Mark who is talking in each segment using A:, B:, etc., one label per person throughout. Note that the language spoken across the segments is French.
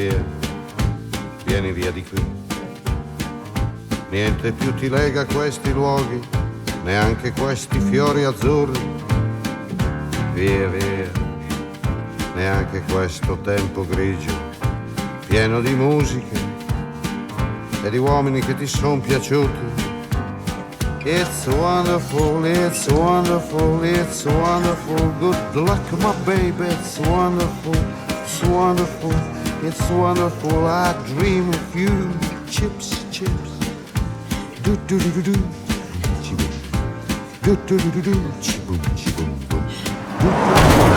A: Via, vieni via di qui. Niente più ti lega a questi luoghi, neanche questi fiori azzurri. Via, via, neanche questo tempo grigio, pieno di musiche e di uomini che ti son piaciuti. It's wonderful, it's wonderful, it's wonderful. Good luck, my baby, it's wonderful, it's wonderful, it's wonderful. I dream of you. Chips, chips. Do do do do do. Chiboom. Do do do do do. Chiboom, chiboom, boom. Do do.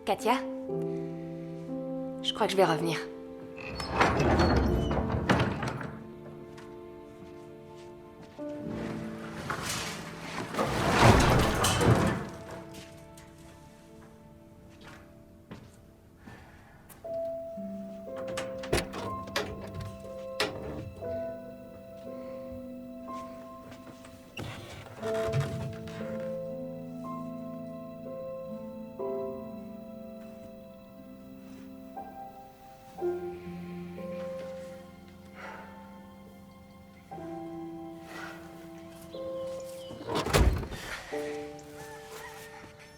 B: Katia, je crois que je vais revenir.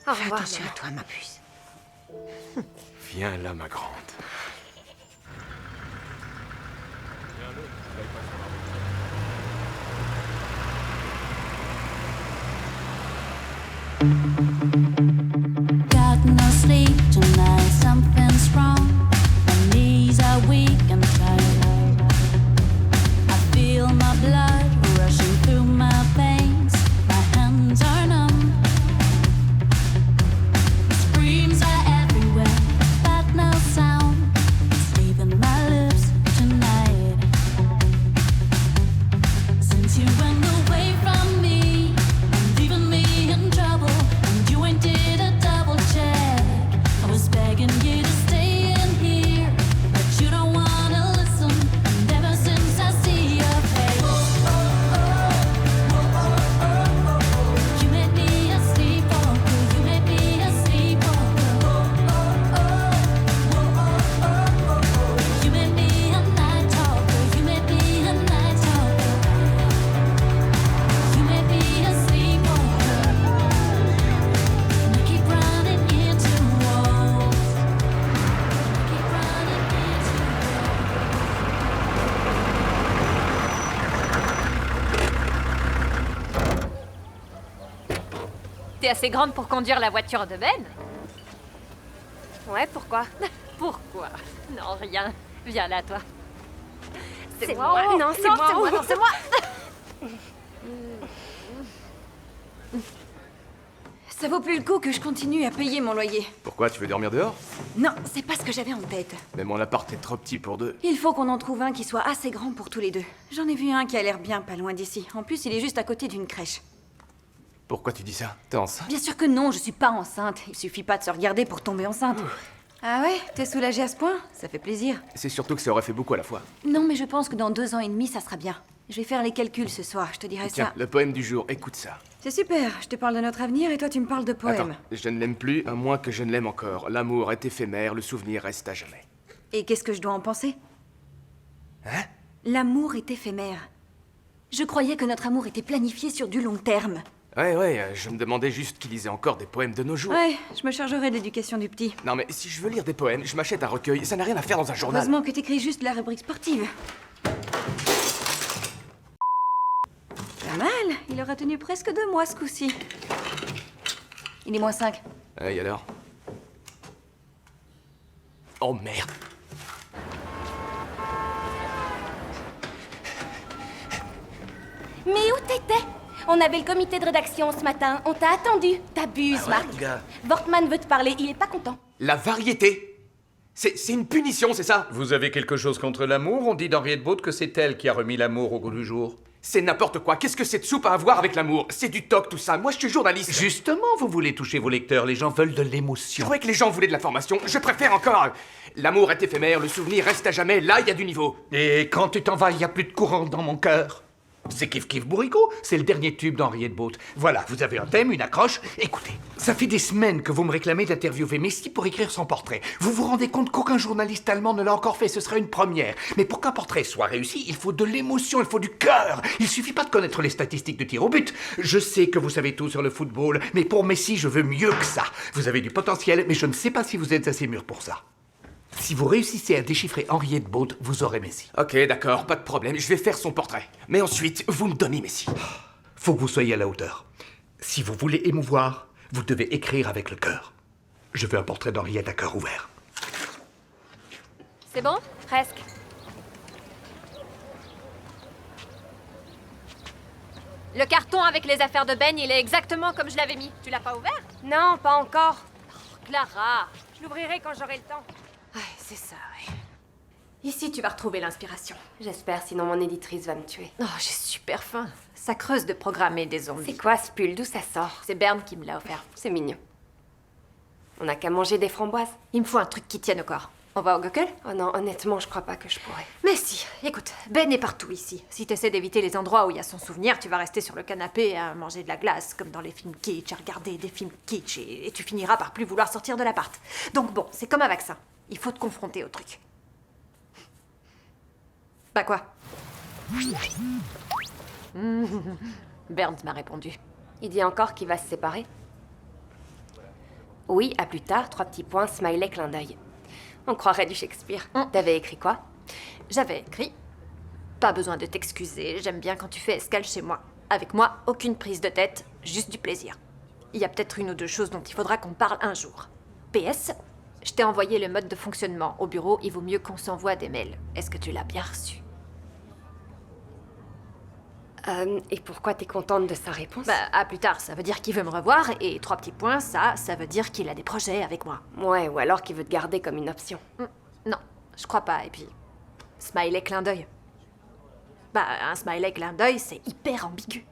B: Au
C: Fais
B: revoir,
C: attention
B: maman.
C: à toi, ma puce.
D: Viens là, ma grande.
E: Got no sleep tonight, something's wrong. My knees are weak and tired. I feel my blood rushing through my veins. My hands are numb. Screams are everywhere, but no sound. It's leaving my lips tonight. Since you went away from me, and leaving me in trouble, and you ain't did a double check. I was begging you to stay in here, but you don't wanna listen. And ever since I see your face, you made me a sleepwalker. You made me a sleepwalker. You made me a night talker. You made me a night talker. You made me a sleepwalker. And I keep running into walls. I keep running into
B: T'es assez grande pour conduire la voiture de Ben? Ouais, pourquoi? Pourquoi? Non, rien. Viens là, toi.
C: C'est moi. Non, c'est moi.
B: Non, c'est moi.
C: Ça vaut plus le coup que je continue à payer mon loyer.
D: Pourquoi, tu veux dormir dehors?
C: Non, c'est pas ce que j'avais en tête.
D: Mais mon appart est trop petit pour deux.
C: Il faut qu'on en trouve un qui soit assez grand pour tous les deux. J'en ai vu un qui a l'air bien pas loin d'ici. En plus, il est juste à côté d'une crèche.
D: Pourquoi tu dis ça? T'es enceinte?
C: Bien sûr que non, je suis pas enceinte. Il suffit pas de se regarder pour tomber enceinte. Ah ouais? T'es soulagée à ce point? Ça fait plaisir.
D: C'est surtout que ça aurait fait beaucoup à la fois.
C: Non, mais je pense que dans 2 ans et demi, ça sera bien. Je vais faire les calculs ce soir, je te dirai
D: Tiens,
C: ça.
D: le poème du jour, écoute ça.
C: C'est super, je te parle de notre avenir et toi tu me parles de poèmes.
D: Attends, je ne l'aime plus, à moins que je ne l'aime encore. L'amour est éphémère, le souvenir reste à jamais.
C: Et qu'est-ce que je dois en penser?
D: Hein?
C: L'amour est éphémère. Je croyais que notre amour était planifié sur du long terme.
D: Ouais, je me demandais juste qui lisait encore des poèmes de nos jours.
C: Ouais, je me chargerai de l'éducation du petit.
D: Non mais si je veux lire des poèmes, je m'achète un recueil, ça n'a rien à faire dans un journal.
C: Heureusement que t'écris juste la rubrique sportive. Pas mal, il aura tenu presque 2 mois ce coup-ci. Il est -5.
D: Et alors? Oh merde!
F: Mais où t'étais? On avait le comité de rédaction ce matin. On t'a attendu. T'abuses, Marc. Wortmann veut te parler. Il est pas content.
D: La variété! C'est une punition, c'est ça?
G: Vous avez quelque chose contre l'amour? On dit d'Henriette Baud que c'est elle qui a remis l'amour au goût du jour.
D: C'est n'importe quoi. Qu'est-ce que cette soupe a à voir avec l'amour? C'est du toc tout ça. Moi je suis journaliste.
G: Justement, vous voulez toucher vos lecteurs. Les gens veulent de
D: Je
G: l'émotion.
D: croyais que les gens voulaient de la formation. Je préfère encore. L'amour est éphémère, le souvenir reste à jamais. Là, il y a du niveau.
G: Et quand tu t'en vas, il n'y a plus de courant dans mon cœur. C'est Kif Kif Bourricot, c'est le dernier tube d'Henriette Baud. Voilà, vous avez un thème, une accroche. Écoutez, ça fait des semaines que vous me réclamez d'interviewer Messi pour écrire son portrait. Vous vous rendez compte qu'aucun journaliste allemand ne l'a encore fait, ce serait une première. Mais pour qu'un portrait soit réussi, il faut de l'émotion, il faut du cœur. Il suffit pas de connaître les statistiques de tir au but. Je sais que vous savez tout sur le football, mais pour Messi, je veux mieux que ça. Vous avez du potentiel, mais je ne sais pas si vous êtes assez mûr pour ça. Si vous réussissez à déchiffrer Henriette Baud, vous aurez Messi.
D: Ok, d'accord, pas de problème. Je vais faire son portrait. Mais ensuite, vous me donnez Messi.
G: Faut que vous soyez à la hauteur. Si vous voulez émouvoir, vous devez écrire avec le cœur. Je veux un portrait d'Henriette à cœur ouvert.
B: C'est bon? Presque. Le carton avec les affaires de Ben, il est exactement comme je l'avais mis. Tu l'as pas ouvert?
F: Non, pas encore.
B: Clara!
F: Je l'ouvrirai quand j'aurai le temps.
B: Ouais, c'est ça, ouais. Ici, tu vas retrouver l'inspiration.
F: J'espère, sinon mon éditrice va me tuer.
B: Oh, j'ai super faim. Ça creuse de programmer des zombies.
F: C'est quoi ce pull? D'où ça sort?
B: C'est Berne qui me l'a offert.
F: C'est mignon. On n'a qu'à manger des framboises.
B: Il me faut un truc qui tienne au corps. On va au Gockel?
F: Oh non, honnêtement, je crois pas que je pourrais.
B: Mais si, écoute, Ben est partout ici. Si t'essaies d'éviter les endroits où il y a son souvenir, tu vas rester sur le canapé à manger de la glace, comme dans les films kitsch, à regarder des films kitsch, et tu finiras par plus vouloir sortir de l'appart. Donc bon, c'est comme un vaccin. Il faut te confronter au truc. Bah quoi? Burns m'a répondu.
F: Il dit encore qu'il va se séparer. Oui, à plus tard, 3 petits points, smiley, clin d'œil. On croirait du Shakespeare. T'avais écrit quoi?
B: J'avais écrit. Pas besoin de t'excuser, j'aime bien quand tu fais escale chez moi. Avec moi, aucune prise de tête, juste du plaisir. Il y a peut-être 1 ou 2 choses dont il faudra qu'on parle un jour. PS, je t'ai envoyé le mode de fonctionnement. Au bureau, il vaut mieux qu'on s'envoie des mails. Est-ce que tu l'as bien reçu?
F: Et pourquoi t'es contente de sa réponse?
B: Bah, à plus tard, ça veut dire qu'il veut me revoir, et 3 petits points, ça veut dire qu'il a des projets avec moi.
F: Ouais, ou alors qu'il veut te garder comme une option.
B: Non, je crois pas, et puis... Smiley clin d'œil. Bah, un smiley clin d'œil, c'est hyper ambigu.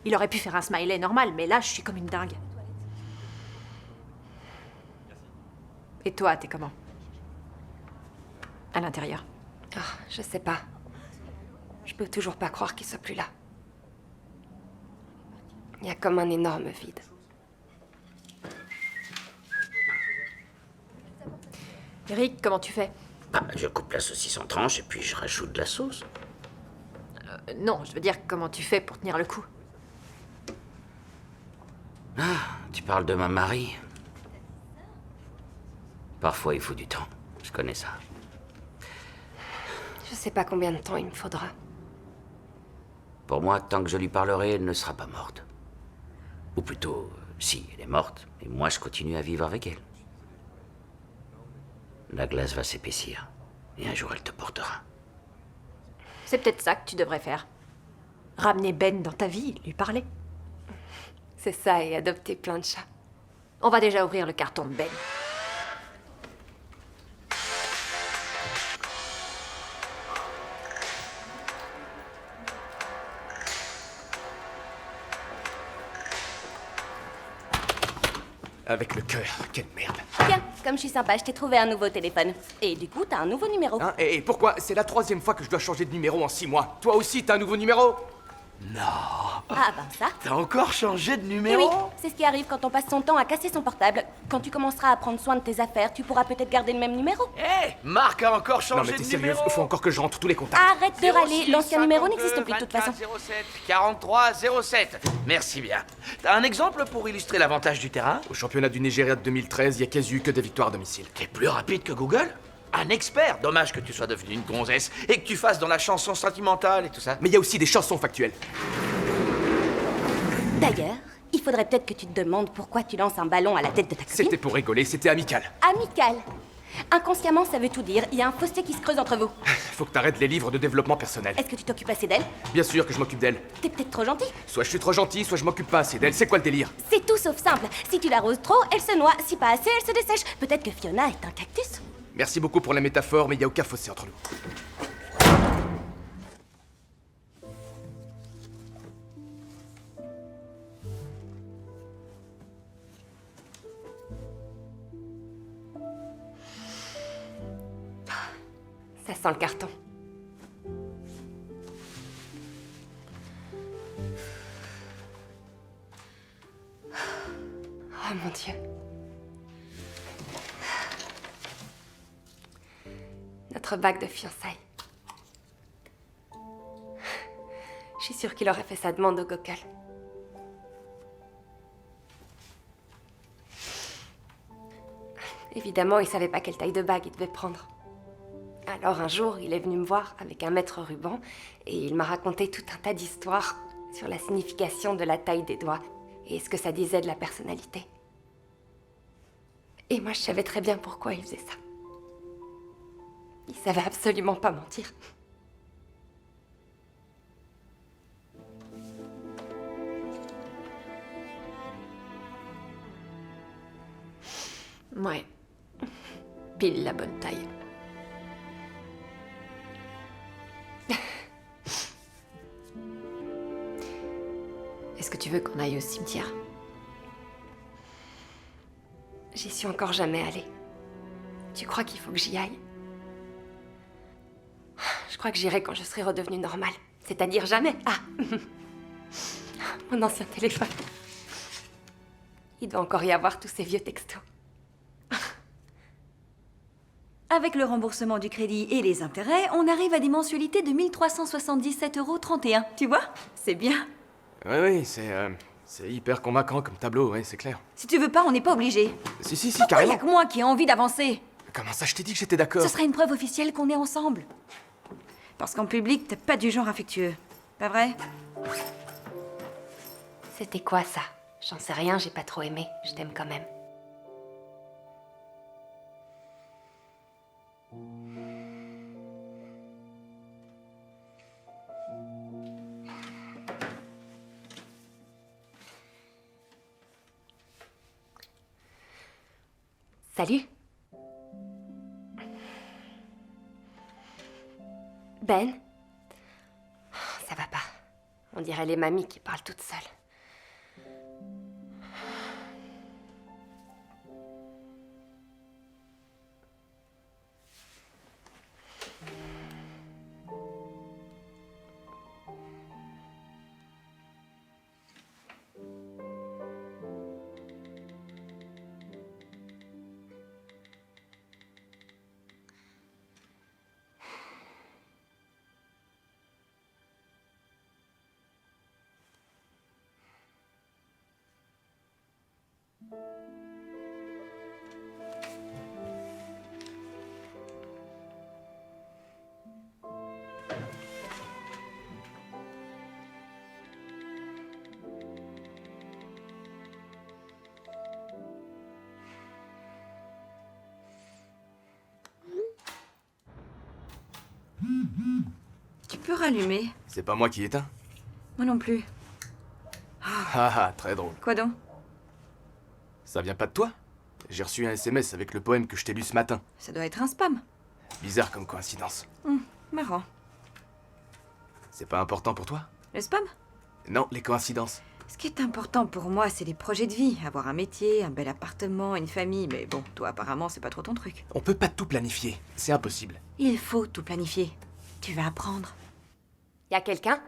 B: Il aurait pu faire un smiley normal, mais là, je suis comme une dingue. Et toi, t'es comment? À l'intérieur.
F: Ah, je sais pas. Je peux toujours pas croire qu'il soit plus là. Il y a comme un énorme vide.
B: Eric, comment tu fais?
H: Bah, je coupe la saucisse en tranches et puis je rajoute de la sauce.
B: Non, je veux dire, comment tu fais pour tenir le coup?
H: Ah, tu parles de ma Marie. Parfois, il faut du temps. Je connais ça.
F: Je sais pas combien de temps il me faudra.
H: Pour moi, tant que je lui parlerai, elle ne sera pas morte. Ou plutôt, si, elle est morte, et moi je continue à vivre avec elle. La glace va s'épaissir. Et un jour, elle te portera.
B: C'est peut-être ça que tu devrais faire. Ramener Ben dans ta vie, lui parler.
F: C'est ça, et adopter plein de chats.
B: On va déjà ouvrir le carton de Ben.
D: Avec le cœur, quelle merde.
F: Tiens, comme je suis sympa, je t'ai trouvé un nouveau téléphone. Et du coup, t'as un nouveau numéro.
D: Hein, et pourquoi? C'est la 3e fois que je dois changer de numéro en 6 mois. Toi aussi, t'as un nouveau numéro?
F: Ah ben ça.
I: T'as encore changé de
F: Et
I: numéro?
F: oui, c'est ce qui arrive quand on passe son temps à casser son portable. Quand tu commenceras à prendre soin de tes affaires, tu pourras peut-être garder le même numéro.
I: Hé, Marc a encore
D: Non
I: changé
D: mais t'es
I: de
D: sérieux,
I: numéro.
D: faut encore que je rentre tous les contacts.
F: Arrête de râler,
I: 06
F: l'ancien numéro
I: 52
F: n'existe plus de toute façon.
I: 24 07 43 07. Merci bien. T'as un exemple pour illustrer l'avantage du terrain?
D: Au championnat du Nigeria de 2013, il y a quasi eu que des victoires à domicile.
I: T'es plus rapide que Google? Un expert. Dommage que tu sois devenu une gonzesse et que tu fasses dans la chanson sentimentale et tout ça.
D: Mais il y a aussi des chansons factuelles.
F: D'ailleurs, il faudrait peut-être que tu te demandes pourquoi tu lances un ballon à la tête de ta copine.
D: C'était pour rigoler, c'était amical.
F: Amical. Inconsciemment, ça veut tout dire. Il y a un fossé qui se creuse entre vous.
D: Faut que t'arrêtes les livres de développement personnel.
F: Est-ce que tu t'occupes assez d'elle?
D: Bien sûr que je m'occupe d'elle.
F: T'es peut-être trop gentil.
D: Soit je suis trop gentil, soit je m'occupe pas assez d'elle. C'est quoi le délire?
F: C'est tout sauf simple. Si tu l'arroses trop, elle se noie. Si pas assez, elle se dessèche. Peut-être que Fiona est un cactus.
D: Merci beaucoup pour la métaphore, mais il y a aucun fossé entre nous.
F: Ça sent le carton. Oh mon Dieu. Notre bague de fiançailles. Je suis sûre qu'il aurait fait sa demande au Gokul. Évidemment, il savait pas quelle taille de bague il devait prendre. Alors un jour, il est venu me voir avec un mètre ruban et il m'a raconté tout un tas d'histoires sur la signification de la taille des doigts et ce que ça disait de la personnalité. Et moi, je savais très bien pourquoi il faisait ça. Il savait absolument pas mentir.
B: Ouais. Pile la bonne taille. Est-ce que tu veux qu'on aille au cimetière?
F: J'y suis encore jamais allée. Tu crois qu'il faut que j'y aille? Je crois que j'irai quand je serai redevenue normale. C'est-à-dire jamais. Ah! Mon ancien téléphone. Il doit encore y avoir tous ces vieux textos.
C: Avec le remboursement du crédit et les intérêts, on arrive à des mensualités de 1377,31 €. Tu vois? C'est bien.
D: Oui, c'est hyper convaincant comme tableau, ouais, c'est clair.
C: Si tu veux pas, on n'est pas obligé.
D: Si,
C: Il y
D: carrément.
C: a que moi qui ai envie d'avancer.
D: Comment ça, je t'ai dit que j'étais d'accord?
C: Ce serait une preuve officielle qu'on est ensemble. Parce qu'en public, t'es pas du genre affectueux. Pas vrai?
F: C'était quoi ça? J'en sais rien, j'ai pas trop aimé. Je t'aime quand même. Salut. Ben? Ça va pas. On dirait les mamies qui parlent toutes seules.
C: Tu peux rallumer.
D: C'est pas moi qui éteins.
C: Moi non plus.
D: Ah, très drôle.
C: Quoi donc?
D: Ça vient pas de toi? J'ai reçu un SMS avec le poème que je t'ai lu ce matin.
C: Ça doit être un spam.
D: Bizarre comme coïncidence.
C: Marrant.
D: C'est pas important pour toi?
C: Le spam?
D: Non, les coïncidences.
C: Ce qui est important pour moi, c'est les projets de vie. Avoir un métier, un bel appartement, une famille. Mais bon, toi, apparemment, c'est pas trop ton truc.
D: On peut pas tout planifier. C'est impossible.
C: Il faut tout planifier. Tu vas apprendre.
F: Y a quelqu'un?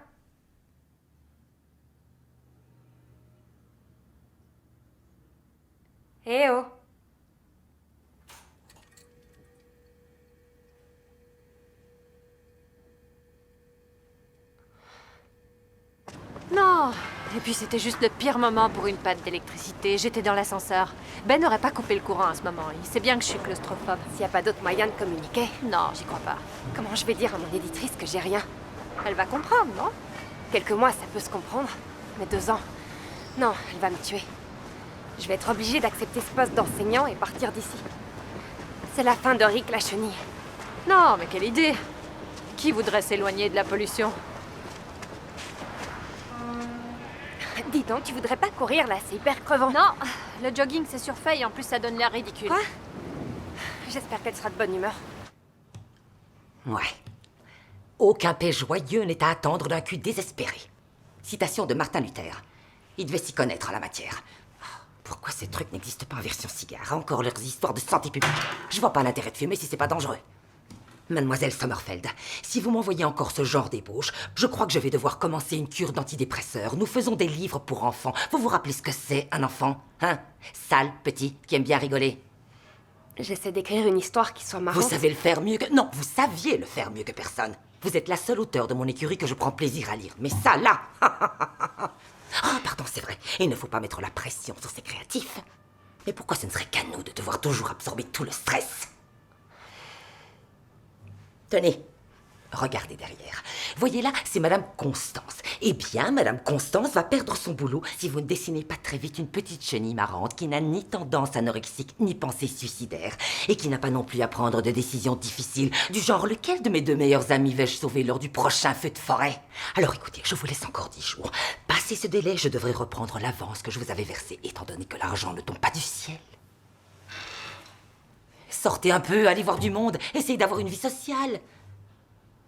F: Eh oh!
B: Non. Et puis c'était juste le pire moment pour une panne d'électricité. J'étais dans l'ascenseur. Ben n'aurait pas coupé le courant à ce moment. Il sait bien que je suis claustrophobe.
F: S'il n'y a pas d'autre moyen de communiquer,
B: Non, j'y crois pas.
F: comment je vais dire à mon éditrice que j'ai rien?
B: Elle va comprendre, non?
F: Quelques mois, ça peut se comprendre. Mais 2 ans, non, elle va me tuer. Je vais être obligée d'accepter ce poste d'enseignant et partir d'ici. C'est la fin de Rick la chenille.
B: Non, mais quelle idée! Qui voudrait s'éloigner de la pollution?
F: Dis donc, tu voudrais pas courir là, c'est hyper crevant.
B: Non, le jogging c'est surfait et en plus ça donne l'air ridicule.
F: Quoi? J'espère qu'elle sera de bonne humeur.
J: Ouais. Aucun paix joyeux n'est à attendre d'un cul désespéré. Citation de Martin Luther. Il devait s'y connaître en la matière. Pourquoi ces trucs n'existent pas en version cigare? Encore leurs histoires de santé publique. Je vois pas l'intérêt de fumer si c'est pas dangereux. Mademoiselle Sommerfeld, si vous m'envoyez encore ce genre d'ébauche, je crois que je vais devoir commencer une cure d'antidépresseurs. Nous faisons des livres pour enfants. Vous vous rappelez ce que c'est, un enfant? Hein? Sale, petit, qui aime bien rigoler.
F: J'essaie d'écrire une histoire qui soit marrante.
J: Vous savez le faire mieux que... Non, vous saviez le faire mieux que personne. Vous êtes la seule auteure de mon écurie que je prends plaisir à lire. Mais ça, là... Ah, pardon, c'est vrai. Il ne faut pas mettre la pression sur ces créatifs. Mais pourquoi ce ne serait qu'à nous de devoir toujours absorber tout le stress? Tenez, regardez derrière. Voyez là, c'est Madame Constance. Eh bien, Madame Constance va perdre son boulot si vous ne dessinez pas très vite une petite chenille marrante qui n'a ni tendance anorexique ni pensée suicidaire et qui n'a pas non plus à prendre de décisions difficiles du genre lequel de mes 2 meilleurs amis vais-je sauver lors du prochain feu de forêt. Alors écoutez, je vous laisse encore 10 jours. Passé ce délai, je devrais reprendre l'avance que je vous avais versée étant donné que l'argent ne tombe pas du ciel. Sortez un peu, allez voir du monde, essayez d'avoir une vie sociale.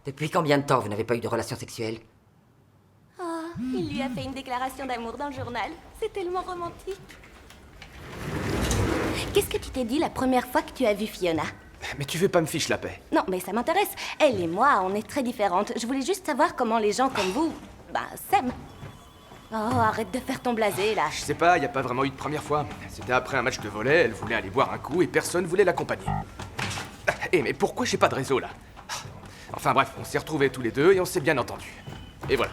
J: Depuis combien de temps vous n'avez pas eu de relations sexuelles?
K: Oh, il lui a fait une déclaration d'amour dans le journal. C'est tellement romantique. Qu'est-ce que tu t'es dit la première fois que tu as vu Fiona?
D: Mais tu veux pas me fiche la paix?
K: Non, mais ça m'intéresse. Elle et moi, on est très différentes. Je voulais juste savoir comment les gens comme vous, s'aiment. Oh, arrête de faire ton blasé, là.
D: Je sais pas, y a pas vraiment eu de première fois. C'était après un match de volley, elle voulait aller boire un coup et personne voulait l'accompagner. Eh, mais pourquoi j'ai pas de réseau, là? Enfin bref, on s'est retrouvés tous les deux et on s'est bien entendus. Et voilà.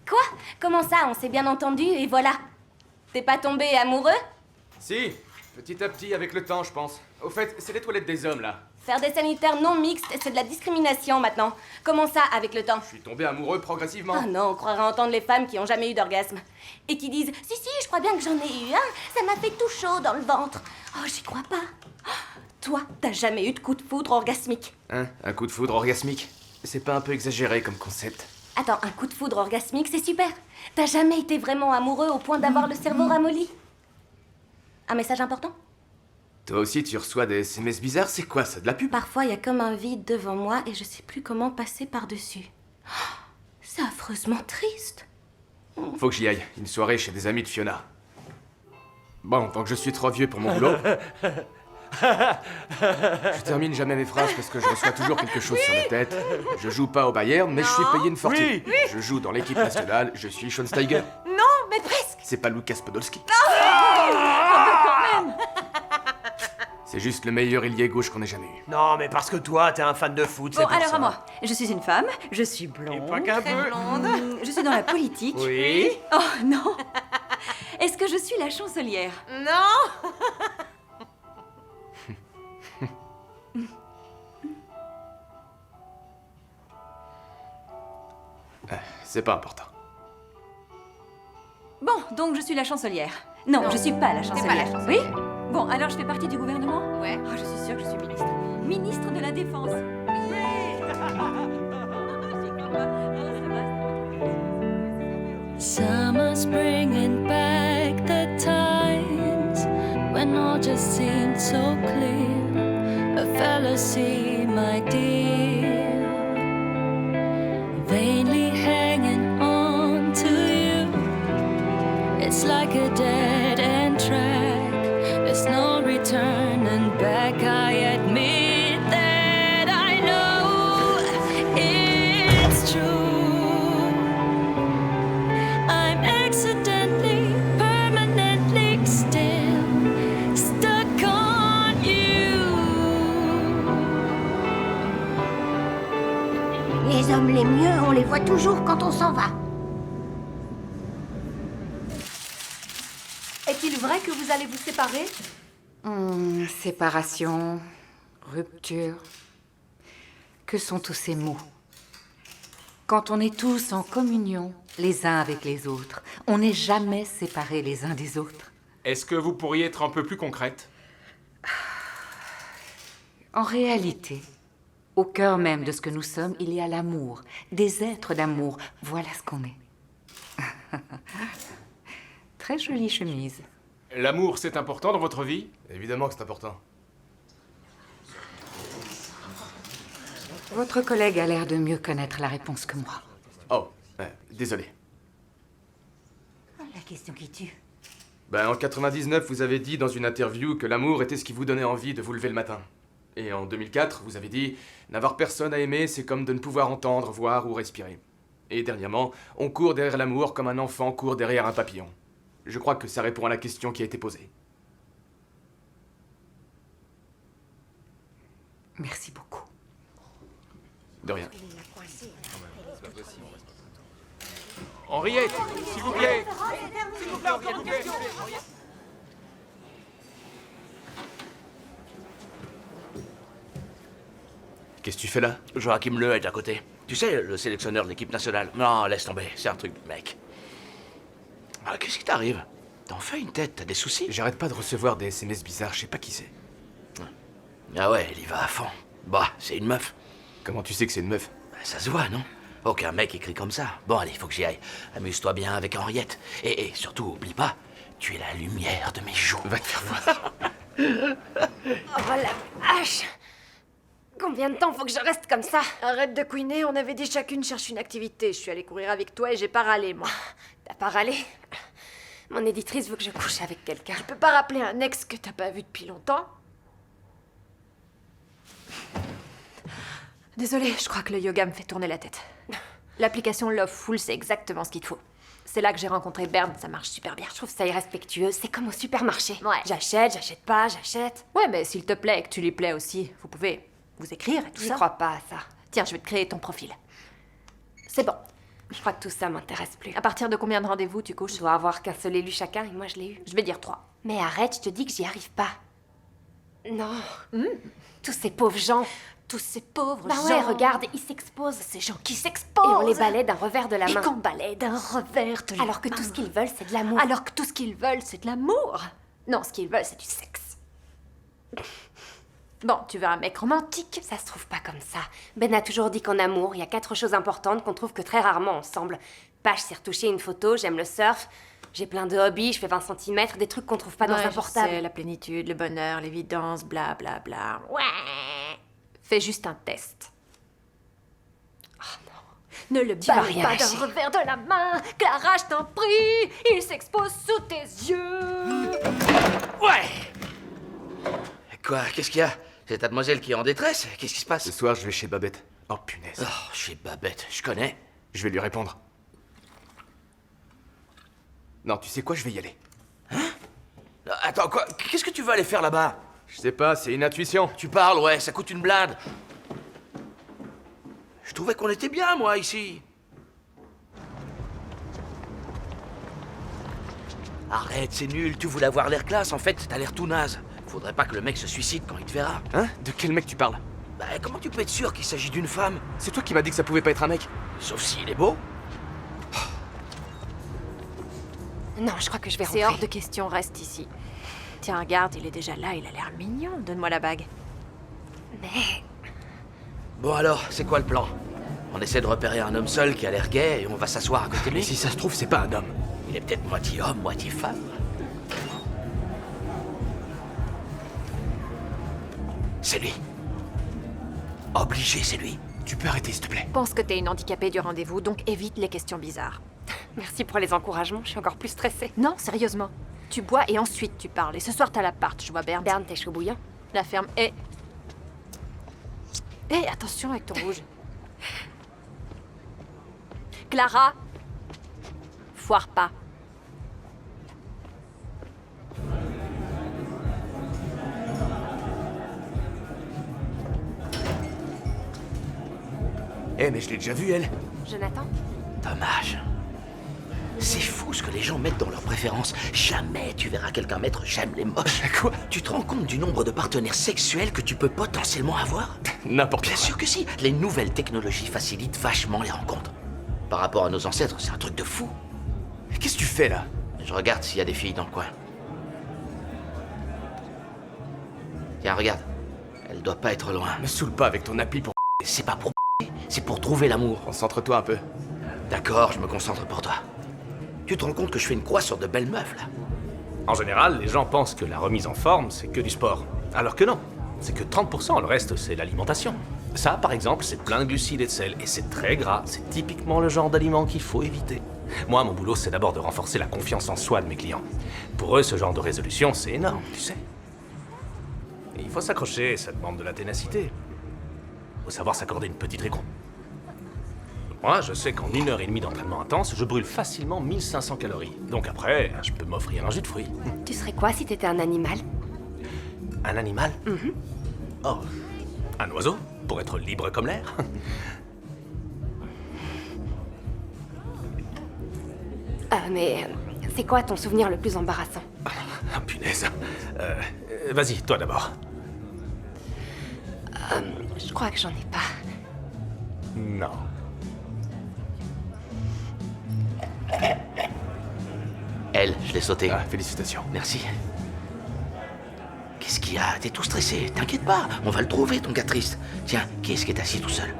K: Quoi? Comment ça, on s'est bien entendu et voilà? T'es pas tombé amoureux?
D: Si, petit à petit avec le temps, je pense. Au fait, c'est les toilettes des hommes, là.
K: Faire des sanitaires non mixtes, c'est de la discrimination maintenant. Comment ça, avec le temps?
D: Je suis tombé amoureux progressivement.
K: Ah non, on croirait entendre les femmes qui ont jamais eu d'orgasme. Et qui disent « Si, je crois bien que j'en ai eu un, ça m'a fait tout chaud dans le ventre. » Oh, j'y crois pas. Oh, toi, t'as jamais eu de coup de foudre orgasmique?
D: Hein? Un coup de foudre orgasmique? C'est pas un peu exagéré comme concept?
K: Attends, un coup de foudre orgasmique, c'est super. T'as jamais été vraiment amoureux au point d'avoir le cerveau ramolli? Un message important?
D: Toi aussi, tu reçois des SMS bizarres? C'est quoi ça, de la pub?
K: Parfois, il y a comme un vide devant moi et je sais plus comment passer par-dessus. Oh, c'est affreusement triste.
D: Faut que j'y aille. Une soirée chez des amis de Fiona. Bon, tant que je suis trop vieux pour mon boulot... Je termine jamais mes phrases parce que je reçois toujours quelque chose sur la tête. Je joue pas au Bayern, mais je suis payé une fortune.
L: Oui.
D: Je joue dans l'équipe nationale, je suis Schweinsteiger.
K: Non, mais presque.
D: C'est pas Lucas Podolski.
K: Quand même.
D: C'est juste le meilleur ailier gauche qu'on ait jamais eu.
L: Non, mais parce que toi, t'es un fan de foot, c'est
C: Bon,
L: pour
C: alors
L: ça.
C: à moi. Je suis une femme, je suis blonde.
L: Et pas qu'un peu.
C: Je suis dans la politique.
L: Oui.
C: Oh non. Est-ce que je suis la chancelière?
K: Non.
D: C'est pas important.
C: Bon, donc je suis la chancelière. Non, je suis pas la chancelière.
B: pas la chancelière.
C: Oui? Bon, alors je fais partie du gouvernement?
B: Ouais.
C: Ah, je suis sûre que je suis ministre. Ministre de la Défense. Oui.
E: Summer's bringing back the times when all just seemed so clear. A fallacy, my dear. Vainly hanging on to you. It's like a dead end track. There's no returning back. I admit that I know it's true. I'm accidentally, permanently still stuck on you.
M: Les hommes les mieux, on les voit toujours quand on s'en va.
B: Est-il vrai que vous allez vous séparer?
N: Séparation, rupture. Que sont tous ces mots? Quand on est tous en communion, les uns avec les autres, on n'est jamais séparés les uns des autres.
O: Est-ce que vous pourriez être un peu plus concrète?
N: En réalité, au cœur même de ce que nous sommes, il y a l'amour, des êtres d'amour. Voilà ce qu'on est. Très jolie chemise.
O: L'amour, c'est important dans votre vie?
D: Évidemment que c'est important.
N: Votre collègue a l'air de mieux connaître la réponse que moi.
D: Oh, désolé.
M: La question qui tue.
D: En 99, vous avez dit dans une interview que l'amour était ce qui vous donnait envie de vous lever le matin. Et en 2004, vous avez dit « N'avoir personne à aimer, c'est comme de ne pouvoir entendre, voir ou respirer. » Et dernièrement, on court derrière l'amour comme un enfant court derrière un papillon. Je crois que ça répond à la question qui a été posée.
N: Merci beaucoup.
D: De rien.
O: Henriette, s'il vous plaît. S'il vous plaît, Henriette.
D: Qu'est-ce que tu fais là?
I: Joachim Leu est à côté. Tu sais, le sélectionneur de l'équipe nationale. Non, laisse tomber, c'est un truc de mec. Ah, qu'est-ce qui t'arrive? T'en fais une tête, t'as des soucis?
D: J'arrête pas de recevoir des SMS bizarres, je sais pas qui c'est.
I: Ah ouais, il y va à fond. Bah, c'est une meuf.
D: Comment tu sais que c'est une meuf?
I: Ça se voit, non? Aucun mec écrit comme ça. Bon, allez, faut que j'y aille. Amuse-toi bien avec Henriette. Et surtout, oublie pas, tu es la lumière de mes jours.
D: Va te faire voir.
F: Oh la vache! Combien de temps faut que je reste comme ça?
B: Arrête de couiner, on avait dit chacune cherche une activité. Je suis allée courir avec toi et j'ai pas râlé, moi.
F: T'as pas râlé? Mon éditrice veut que je couche avec quelqu'un.
B: Tu peux pas rappeler un ex que t'as pas vu depuis longtemps? Désolée, je crois que le yoga me fait tourner la tête. L'application Loveful, c'est exactement ce qu'il te faut. C'est là que j'ai rencontré Bern, ça marche super bien.
F: Je trouve ça irrespectueux, c'est comme au supermarché.
B: Ouais.
F: J'achète pas, j'achète.
B: Ouais, mais s'il te plaît et que tu lui plais aussi, vous pouvez vous écrire et tout ça.
F: Je crois pas à ça.
B: Tiens, je vais te créer ton profil. C'est bon.
F: Je crois que tout ça m'intéresse plus.
B: À partir de combien de rendez-vous tu couches?
F: Je dois avoir qu'un seul élu chacun et moi je l'ai eu.
B: Je vais dire 3.
F: Mais arrête, je te dis que j'y arrive pas. Non. Tous ces pauvres gens.
B: Tous ces pauvres gens.
F: Ouais, regarde, ils s'exposent.
B: Ces gens qui s'exposent.
F: Et on les balaie d'un revers de la main.
B: Et qu'on balaie d'un revers de la main.
F: Alors que tout ce qu'ils veulent, c'est de l'amour.
B: Alors que tout ce qu'ils veulent, c'est de l'amour. Non, ce qu'ils veulent, c'est du sexe. Bon, tu veux un mec romantique?
F: Ça se trouve pas comme ça. Ben a toujours dit qu'en amour, il y a 4 choses importantes qu'on trouve que très rarement ensemble. Page s'est retoucher une photo, j'aime le surf, j'ai plein de hobbies, je fais 20 cm, des trucs qu'on trouve pas dans un portable.
B: C'est la plénitude, le bonheur, l'évidence, bla bla bla. Ouais. Fais juste un test.
F: Oh non.
B: Ne le balaye pas d'un revers de la main. Clara, je t'en prie. Il s'expose sous tes yeux.
I: Ouais! Quoi? Qu'est-ce qu'il y a? C'est ta demoiselle qui est en détresse? Qu'est-ce qui se passe?
D: Ce soir, je vais chez Babette. Oh, punaise.
I: Oh, chez Babette, je connais.
D: Je vais lui répondre. Non, tu sais quoi, je vais y aller.
I: Hein? Attends, quoi? Qu'est-ce que tu veux aller faire là-bas?
D: Je sais pas, c'est une intuition.
I: Tu parles, ouais, ça coûte une blinde. Je trouvais qu'on était bien, moi, ici. Arrête, c'est nul, tu voulais avoir l'air classe, en fait, t'as l'air tout naze. Faudrait pas que le mec se suicide quand il te verra.
D: Hein? De quel mec tu parles?
I: Bah, comment tu peux être sûr qu'il s'agit d'une femme?
D: C'est toi qui m'as dit que ça pouvait pas être un mec.
I: Sauf s'il est beau.
F: Non, je crois que je vais rentrer.
B: C'est hors de question, reste ici. Tiens, regarde, il est déjà là, il a l'air mignon. Donne-moi la bague.
F: Mais...
I: Bon alors, c'est quoi le plan? On essaie de repérer un homme seul qui a l'air gai et on va s'asseoir à côté de lui.
D: Mais si ça se trouve, c'est pas un homme.
I: Il est peut-être moitié homme, moitié femme. C'est lui. Obligé, c'est lui.
D: Tu peux arrêter, s'il te plaît.
B: Pense que t'es une handicapée du rendez-vous, donc évite les questions bizarres.
F: Merci pour les encouragements, je suis encore plus stressée.
B: Non, sérieusement. Tu bois et ensuite tu parles. Et ce soir, t'as l'appart, je vois Berne.
F: Berne, t'es chaud bouillant.
B: La ferme est... Hé, attention avec ton rouge. Clara, foire pas.
D: Eh, mais je l'ai déjà vue, elle.
F: Jonathan?
I: Dommage. C'est fou ce que les gens mettent dans leurs préférences. Jamais tu verras quelqu'un mettre j'aime les moches.
D: Quoi?
I: Tu te rends compte du nombre de partenaires sexuels que tu peux potentiellement avoir?
D: N'importe quoi.
I: Bien sûr que si. Les nouvelles technologies facilitent vachement les rencontres. Par rapport à nos ancêtres, c'est un truc de fou.
D: Qu'est-ce que tu fais, là?
I: Je regarde s'il y a des filles dans le coin. Tiens, regarde. Elle doit pas être loin.
D: Me saoule pas avec ton appli pour...
I: C'est pas pour... C'est pour trouver l'amour.
D: Concentre-toi un peu.
I: D'accord, je me concentre pour toi. Tu te rends compte que je fais une croix sur de belles meufs, là?
O: En général, les gens pensent que la remise en forme, c'est que du sport. Alors que non, c'est que 30%, le reste, c'est l'alimentation. Ça, par exemple, c'est plein de glucides et de sel, et c'est très gras, c'est typiquement le genre d'aliment qu'il faut éviter. Moi, mon boulot, c'est d'abord de renforcer la confiance en soi de mes clients. Pour eux, ce genre de résolution, c'est énorme, tu sais. Et il faut s'accrocher, ça demande de la ténacité. Faut savoir s'accorder une petite récompense. Moi, je sais qu'en 1h30 d'entraînement intense, je brûle facilement 1500 calories. Donc après, je peux m'offrir un jus de fruits.
F: Tu serais quoi si t'étais un animal?
O: Un animal? Oh, un oiseau, pour être libre comme l'air.
F: Mais c'est quoi ton souvenir le plus embarrassant?
O: Ah, punaise. Vas-y, toi d'abord.
F: Je crois que j'en ai pas.
O: Non.
I: Elle, je l'ai sauté.
D: Ah, félicitations.
I: Merci. Qu'est-ce qu'il y a? T'es tout stressé. T'inquiète pas, on va le trouver, ton gars triste. Tiens, qui est-ce qui est assis tout seul?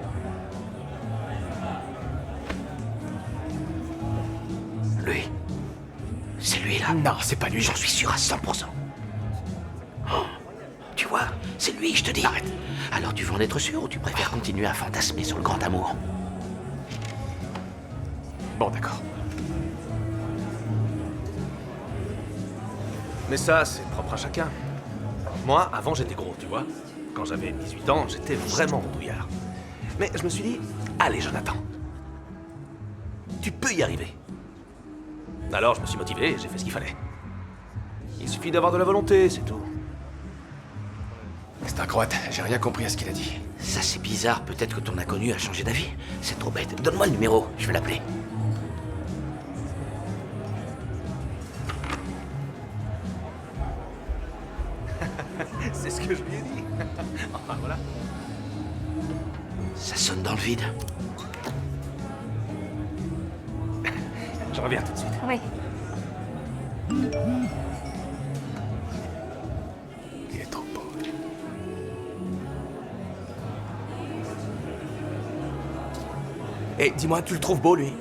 I: Lui. C'est lui, là.
D: Non, c'est pas lui.
I: J'en suis sûr à 100%. Oh, tu vois, c'est lui, je te dis.
D: Arrête.
I: Alors tu veux en être sûr ou tu préfères continuer à fantasmer sur le grand amour?
D: Bon, d'accord.
O: Mais ça, c'est propre à chacun. Moi, avant, j'étais gros, tu vois. Quand j'avais 18 ans, j'étais vraiment douillard. Mais je me suis dit, allez, Jonathan. Tu peux y arriver. Alors, je me suis motivé et j'ai fait ce qu'il fallait. Il suffit d'avoir de la volonté, c'est tout.
D: C'est un croate, j'ai rien compris à ce qu'il a dit.
I: Ça, c'est bizarre. Peut-être que ton inconnu a changé d'avis. C'est trop bête. Donne-moi le numéro, je vais l'appeler.
O: C'est ce que je lui ai dit. Enfin, voilà.
I: Ça sonne dans le vide.
O: Je reviens tout de suite.
F: Oui.
D: Il est trop beau. Eh, dis-moi, tu le trouves beau, lui?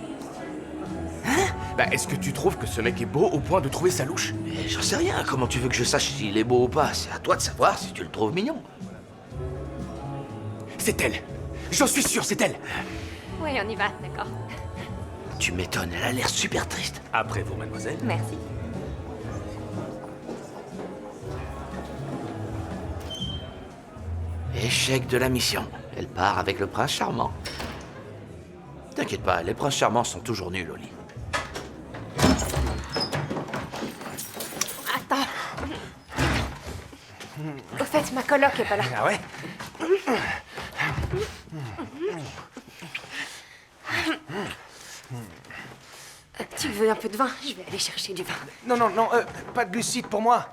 D: Hein? Bah, est-ce que tu trouves que ce mec est beau au point de trouver sa louche?
I: Mais j'en sais rien. Comment tu veux que je sache s'il est beau ou pas? C'est à toi de savoir si tu le trouves mignon.
D: C'est elle. J'en suis sûr, c'est elle.
F: Oui, on y va, d'accord.
I: Tu m'étonnes, elle a l'air super triste.
O: Après vous, mademoiselle.
F: Merci.
I: Échec de la mission. Elle part avec le prince charmant. T'inquiète pas, les princes charmants sont toujours nuls au lit.
F: Attends. Au fait, ma coloc est pas là.
D: Ah ouais?
F: Tu veux un peu de vin? Je vais aller chercher du vin.
D: Non, non, non, pas de glucides pour moi.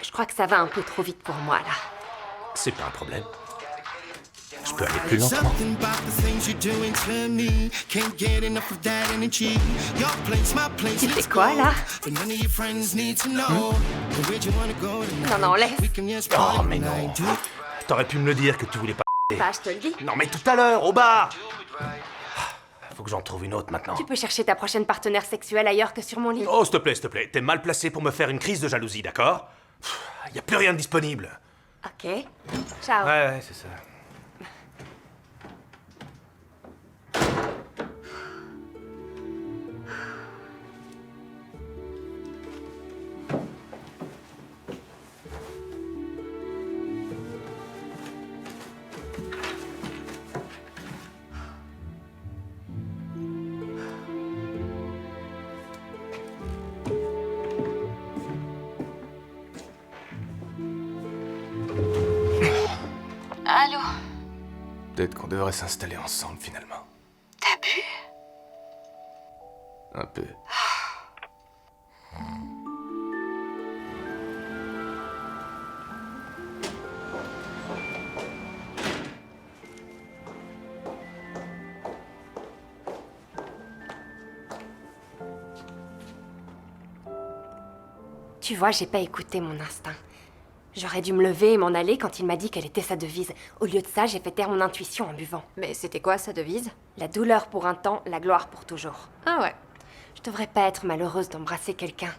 F: Je crois que ça va un peu trop vite pour moi, là.
O: C'est pas un problème. Je je peux aller plus lentement.
F: C'était quoi, là? Non, laisse.
O: Oh, mais non. T'aurais pu me le dire que tu voulais pas.
F: Bah, je te le dis.
O: Non, mais tout à l'heure, au bar. Faut que j'en trouve une autre maintenant.
F: Tu peux chercher ta prochaine partenaire sexuelle ailleurs que sur mon lit.
O: Oh, s'il te plaît. T'es mal placé pour me faire une crise de jalousie, d'accord? Y a plus rien de disponible.
F: Ok. Ciao.
O: Ouais, c'est ça.
K: Allô?
D: Peut-être qu'on devrait s'installer ensemble finalement.
K: T'as bu?
D: Un peu.
F: Tu vois, j'ai pas écouté mon instinct. J'aurais dû me lever et m'en aller quand il m'a dit quelle était sa devise. Au lieu de ça, j'ai fait taire mon intuition en buvant.
B: Mais c'était quoi sa devise?
F: La douleur pour un temps, la gloire pour toujours.
B: Ah ouais.
F: Je devrais pas être malheureuse d'embrasser quelqu'un.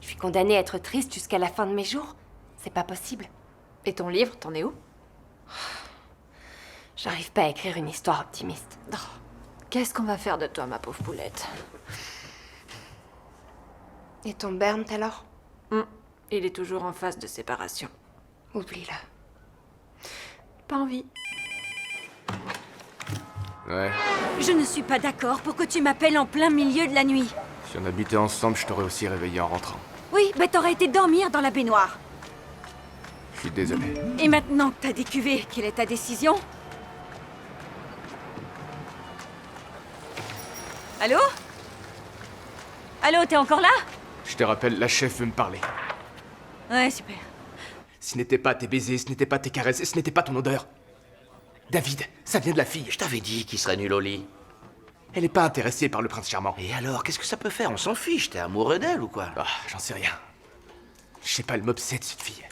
F: Je suis condamnée à être triste jusqu'à la fin de mes jours. C'est pas possible.
B: Et ton livre, t'en es où?
F: J'arrive pas à écrire une histoire optimiste.
B: Oh, qu'est-ce qu'on va faire de toi, ma pauvre poulette?
F: Et ton Bernd alors?
B: Il est toujours en phase de séparation.
F: Oublie-le.
B: Pas envie.
D: Ouais.
C: Je ne suis pas d'accord pour que tu m'appelles en plein milieu de la nuit.
D: Si on habitait ensemble, je t'aurais aussi réveillé en rentrant.
C: Oui, bah t'aurais été dormir dans la baignoire.
D: Je suis désolé.
C: Et maintenant que t'as décuvé, quelle est ta décision? Allô? Allô, t'es encore là?
D: Je te rappelle, la chef veut me parler.
C: Ouais, super.
D: Ce n'était pas tes baisers, ce n'était pas tes caresses, ce n'était pas ton odeur. David, ça vient de la fille.
I: Je t'avais dit qu'il serait nul au lit.
D: Elle n'est pas intéressée par le prince charmant.
I: Et alors, qu'est-ce que ça peut faire? On s'en fiche, t'es amoureux d'elle ou quoi?
D: Ah, j'en sais rien. Je sais pas, elle m'obsède, cette fille.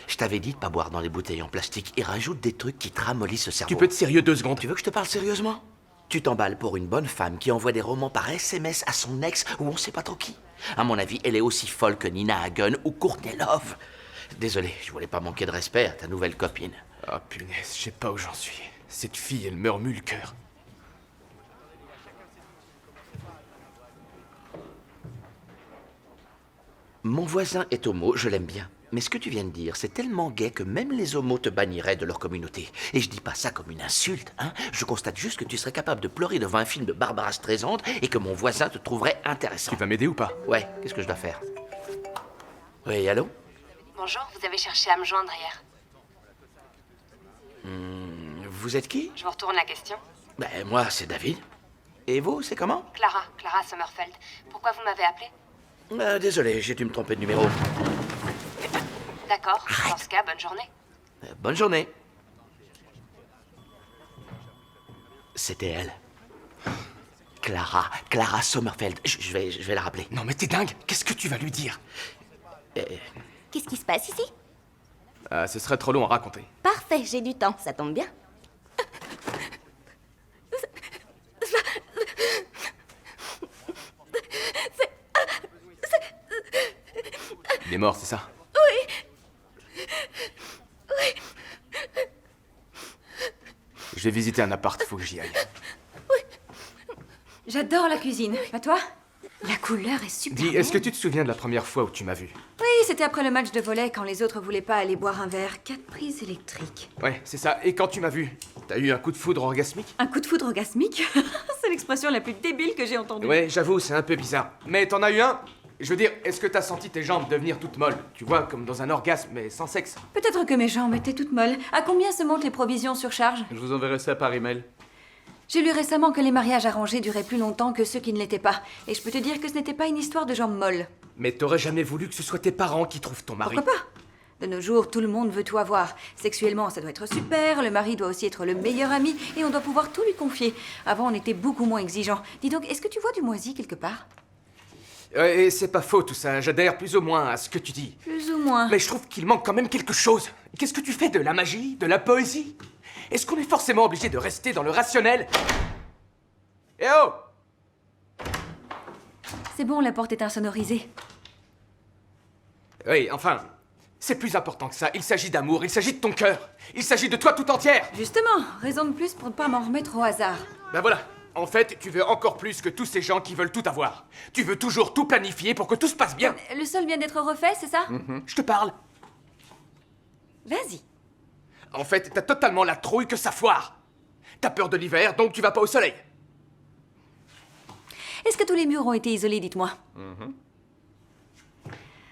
I: Je t'avais dit de pas boire dans les bouteilles en plastique et rajoute des trucs qui te ramollissent le cerveau.
D: Tu peux être sérieux 2 secondes?
I: Tu veux que je te parle sérieusement? Tu t'emballes pour une bonne femme qui envoie des romans par SMS à son ex ou on sait pas trop qui. À mon avis, elle est aussi folle que Nina Hagen ou Courtney Love. Désolé, je voulais pas manquer de respect à ta nouvelle copine.
D: Ah punaise, je sais pas où j'en suis. Cette fille, elle me remue le cœur.
I: Mon voisin est homo, je l'aime bien. Mais ce que tu viens de dire, c'est tellement gai que même les homos te banniraient de leur communauté. Et je dis pas ça comme une insulte, hein. Je constate juste que tu serais capable de pleurer devant un film de Barbara Streisand et que mon voisin te trouverait intéressant.
D: Tu vas m'aider ou pas?
I: Ouais, qu'est-ce que je dois faire? Oui, allô?
F: Bonjour, vous avez cherché à me joindre hier.
I: Vous êtes qui?
F: Je vous retourne la question.
I: Ben, moi, c'est David. Et vous, c'est comment?
F: Clara Sommerfeld. Pourquoi vous m'avez appelé?
I: Désolé, j'ai dû me tromper de numéro.
F: D'accord, dans ce cas, bonne journée.
I: Bonne journée. C'était elle. Clara Sommerfeld. Je vais la rappeler.
D: Non mais t'es dingue. Qu'est-ce que tu vas lui dire?
K: Qu'est-ce qui se passe ici?
D: Ce serait trop long à raconter.
K: Parfait, j'ai du temps, ça tombe bien.
D: Il est mort, c'est ça?
K: Oui.
D: Je vais visiter un appart, faut que j'y aille.
C: J'adore la cuisine. Pas toi? La couleur est super.
D: Dis, est-ce que tu te souviens de la première fois où tu m'as vu?
C: Oui, c'était après le match de volley quand les autres voulaient pas aller boire un verre. 4 prises électriques.
D: Ouais, c'est ça. Et quand tu m'as vu, t'as eu un coup de foudre orgasmique?
C: Un coup de foudre orgasmique? C'est l'expression la plus débile que j'ai entendue.
D: Ouais, j'avoue, c'est un peu bizarre. Mais t'en as eu un? Je veux dire, est-ce que t'as senti tes jambes devenir toutes molles? Tu vois, comme dans un orgasme, mais sans sexe.
C: Peut-être que mes jambes étaient toutes molles. À combien se montent les provisions sur charge?
P: Je vous enverrai ça par email.
C: J'ai lu récemment que les mariages arrangés duraient plus longtemps que ceux qui ne l'étaient pas. Et je peux te dire que ce n'était pas une histoire de jambes molles.
D: Mais t'aurais jamais voulu que ce soit tes parents qui trouvent ton mari?
C: Pourquoi pas? De nos jours, tout le monde veut tout avoir. Sexuellement, ça doit être super, le mari doit aussi être le meilleur ami, et on doit pouvoir tout lui confier. Avant, on était beaucoup moins exigeants. Dis donc, est-ce que tu vois du moisi quelque part?
D: Et c'est pas faux tout ça, j'adhère plus ou moins à ce que tu dis.
C: Plus ou moins.
D: Mais je trouve qu'il manque quand même quelque chose. Qu'est-ce que tu fais de la magie, de la poésie? Est-ce qu'on est forcément obligé de rester dans le rationnel? Eh oh!
C: C'est bon, la porte est insonorisée.
D: Oui, enfin, c'est plus important que ça. Il s'agit d'amour, il s'agit de ton cœur. Il s'agit de toi tout entière.
C: Justement, raison de plus pour ne pas m'en remettre au hasard.
D: Ben voilà. En fait, tu veux encore plus que tous ces gens qui veulent tout avoir. Tu veux toujours tout planifier pour que tout se passe bien.
C: Le sol vient d'être refait, c'est ça?
D: Je te parle.
C: Vas-y.
D: En fait, t'as totalement la trouille que ça foire. T'as peur de l'hiver, donc tu vas pas au soleil.
C: Est-ce que tous les murs ont été isolés, dites-moi?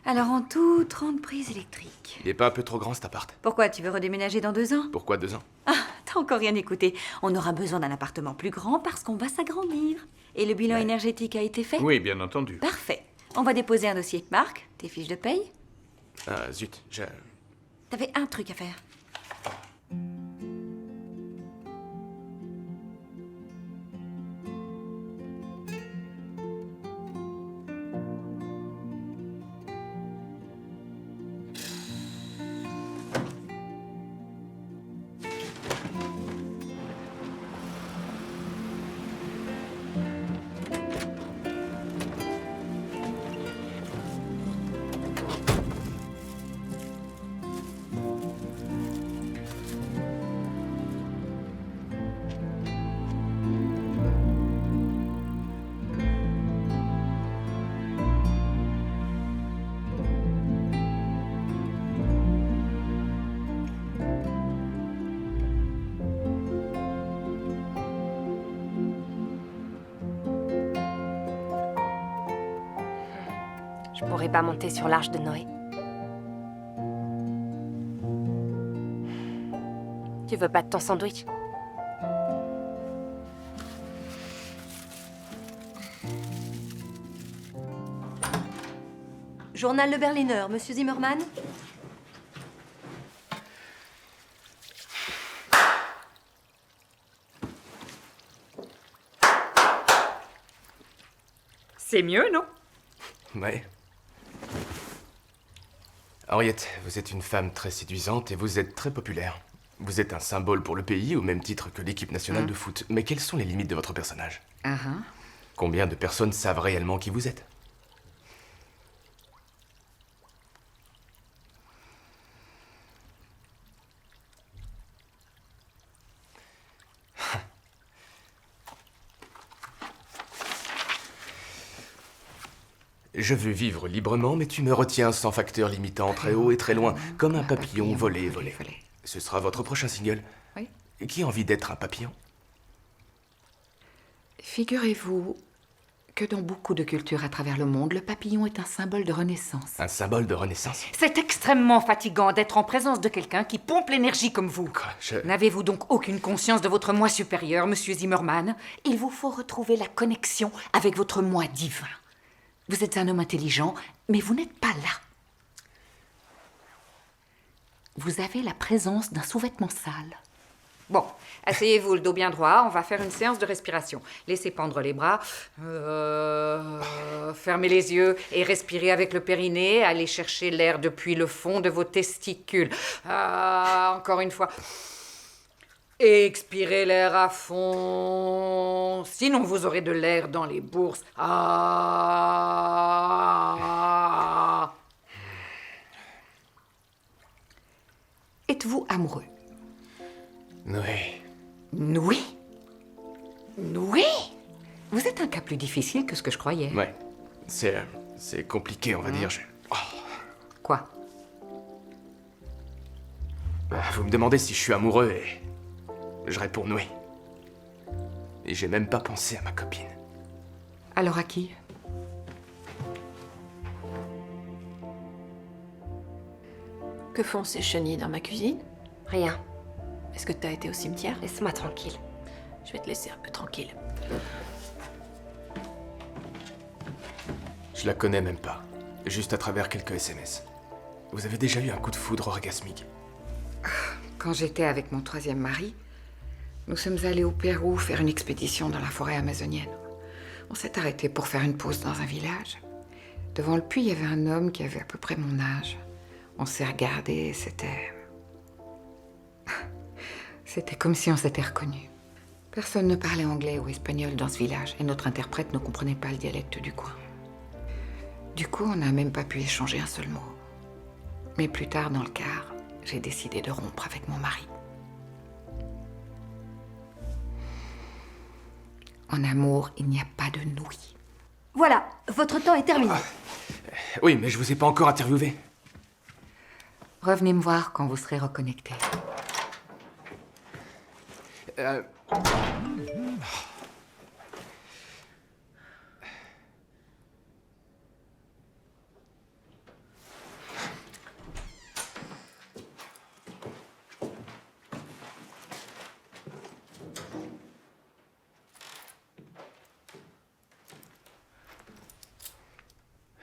C: Alors en tout, 30 prises électriques.
D: Il est pas un peu trop grand cet appart?
C: Pourquoi, tu veux redéménager dans 2 ans?
D: Pourquoi 2 ans?
C: Ah, t'as encore rien écouté. On aura besoin d'un appartement plus grand parce qu'on va s'agrandir. Et le bilan énergétique a été fait?
G: Oui, bien entendu.
C: Parfait. On va déposer un dossier. Marc, tes fiches de paye?
D: Ah, zut,
C: T'avais un truc à faire.
F: Je pourrais pas monter sur l'arche de Noé. Tu veux pas de ton sandwich?
P: Journal Le Berliner, Monsieur Zimmermann?
N: C'est mieux, non?
D: Ouais. Henriette, vous êtes une femme très séduisante et vous êtes très populaire. Vous êtes un symbole pour le pays au même titre que l'équipe nationale de foot. Mais quelles sont les limites de votre personnage? Combien de personnes savent réellement qui vous êtes? Je veux vivre librement, mais tu me retiens sans facteur limitant, très haut et très loin, comme un papillon volé. Ce sera votre prochain single.
N: Oui.
D: Qui a envie d'être un papillon?
N: Figurez-vous que dans beaucoup de cultures à travers le monde, le papillon est un symbole de renaissance.
D: Un symbole de renaissance?
N: C'est extrêmement fatigant d'être en présence de quelqu'un qui pompe l'énergie comme vous. N'avez-vous donc aucune conscience de votre moi supérieur, Monsieur Zimmermann? Il vous faut retrouver la connexion avec votre moi divin. Vous êtes un homme intelligent, mais vous n'êtes pas là. Vous avez la présence d'un sous-vêtement sale. Bon, asseyez-vous le dos bien droit, on va faire une séance de respiration. Laissez pendre les bras, fermez les yeux et respirez avec le périnée. Allez chercher l'air depuis le fond de vos testicules. Encore une fois. Expirez l'air à fond, sinon vous aurez de l'air dans les bourses. Êtes-vous amoureux?
D: Noé.
N: Noé? Noé? Vous êtes un cas plus difficile que ce que je croyais.
D: Ouais. C'est compliqué, on va dire.
N: Quoi?
D: Vous me demandez si je suis amoureux et... je réponds Noé. Et j'ai même pas pensé à ma copine.
N: Alors à qui?
B: Que font ces chenilles dans ma cuisine?
F: Rien.
B: Est-ce que t'as été au cimetière?
F: Laisse-moi tranquille.
B: Je vais te laisser un peu tranquille.
D: Je la connais même pas. Juste à travers quelques SMS. Vous avez déjà eu un coup de foudre orgasmique?
N: Quand j'étais avec mon troisième mari, nous sommes allés au Pérou faire une expédition dans la forêt amazonienne. On s'est arrêté pour faire une pause dans un village. Devant le puits, il y avait un homme qui avait à peu près mon âge. On s'est regardés et c'était... C'était comme si on s'était reconnus. Personne ne parlait anglais ou espagnol dans ce village et notre interprète ne comprenait pas le dialecte du coin. Du coup, on n'a même pas pu échanger un seul mot. Mais plus tard dans le car, j'ai décidé de rompre avec mon mari. En amour, il n'y a pas de nouilles.
P: Voilà, votre temps est terminé.
D: Oui, mais je vous ai pas encore interviewé.
N: Revenez me voir quand vous serez reconnectés.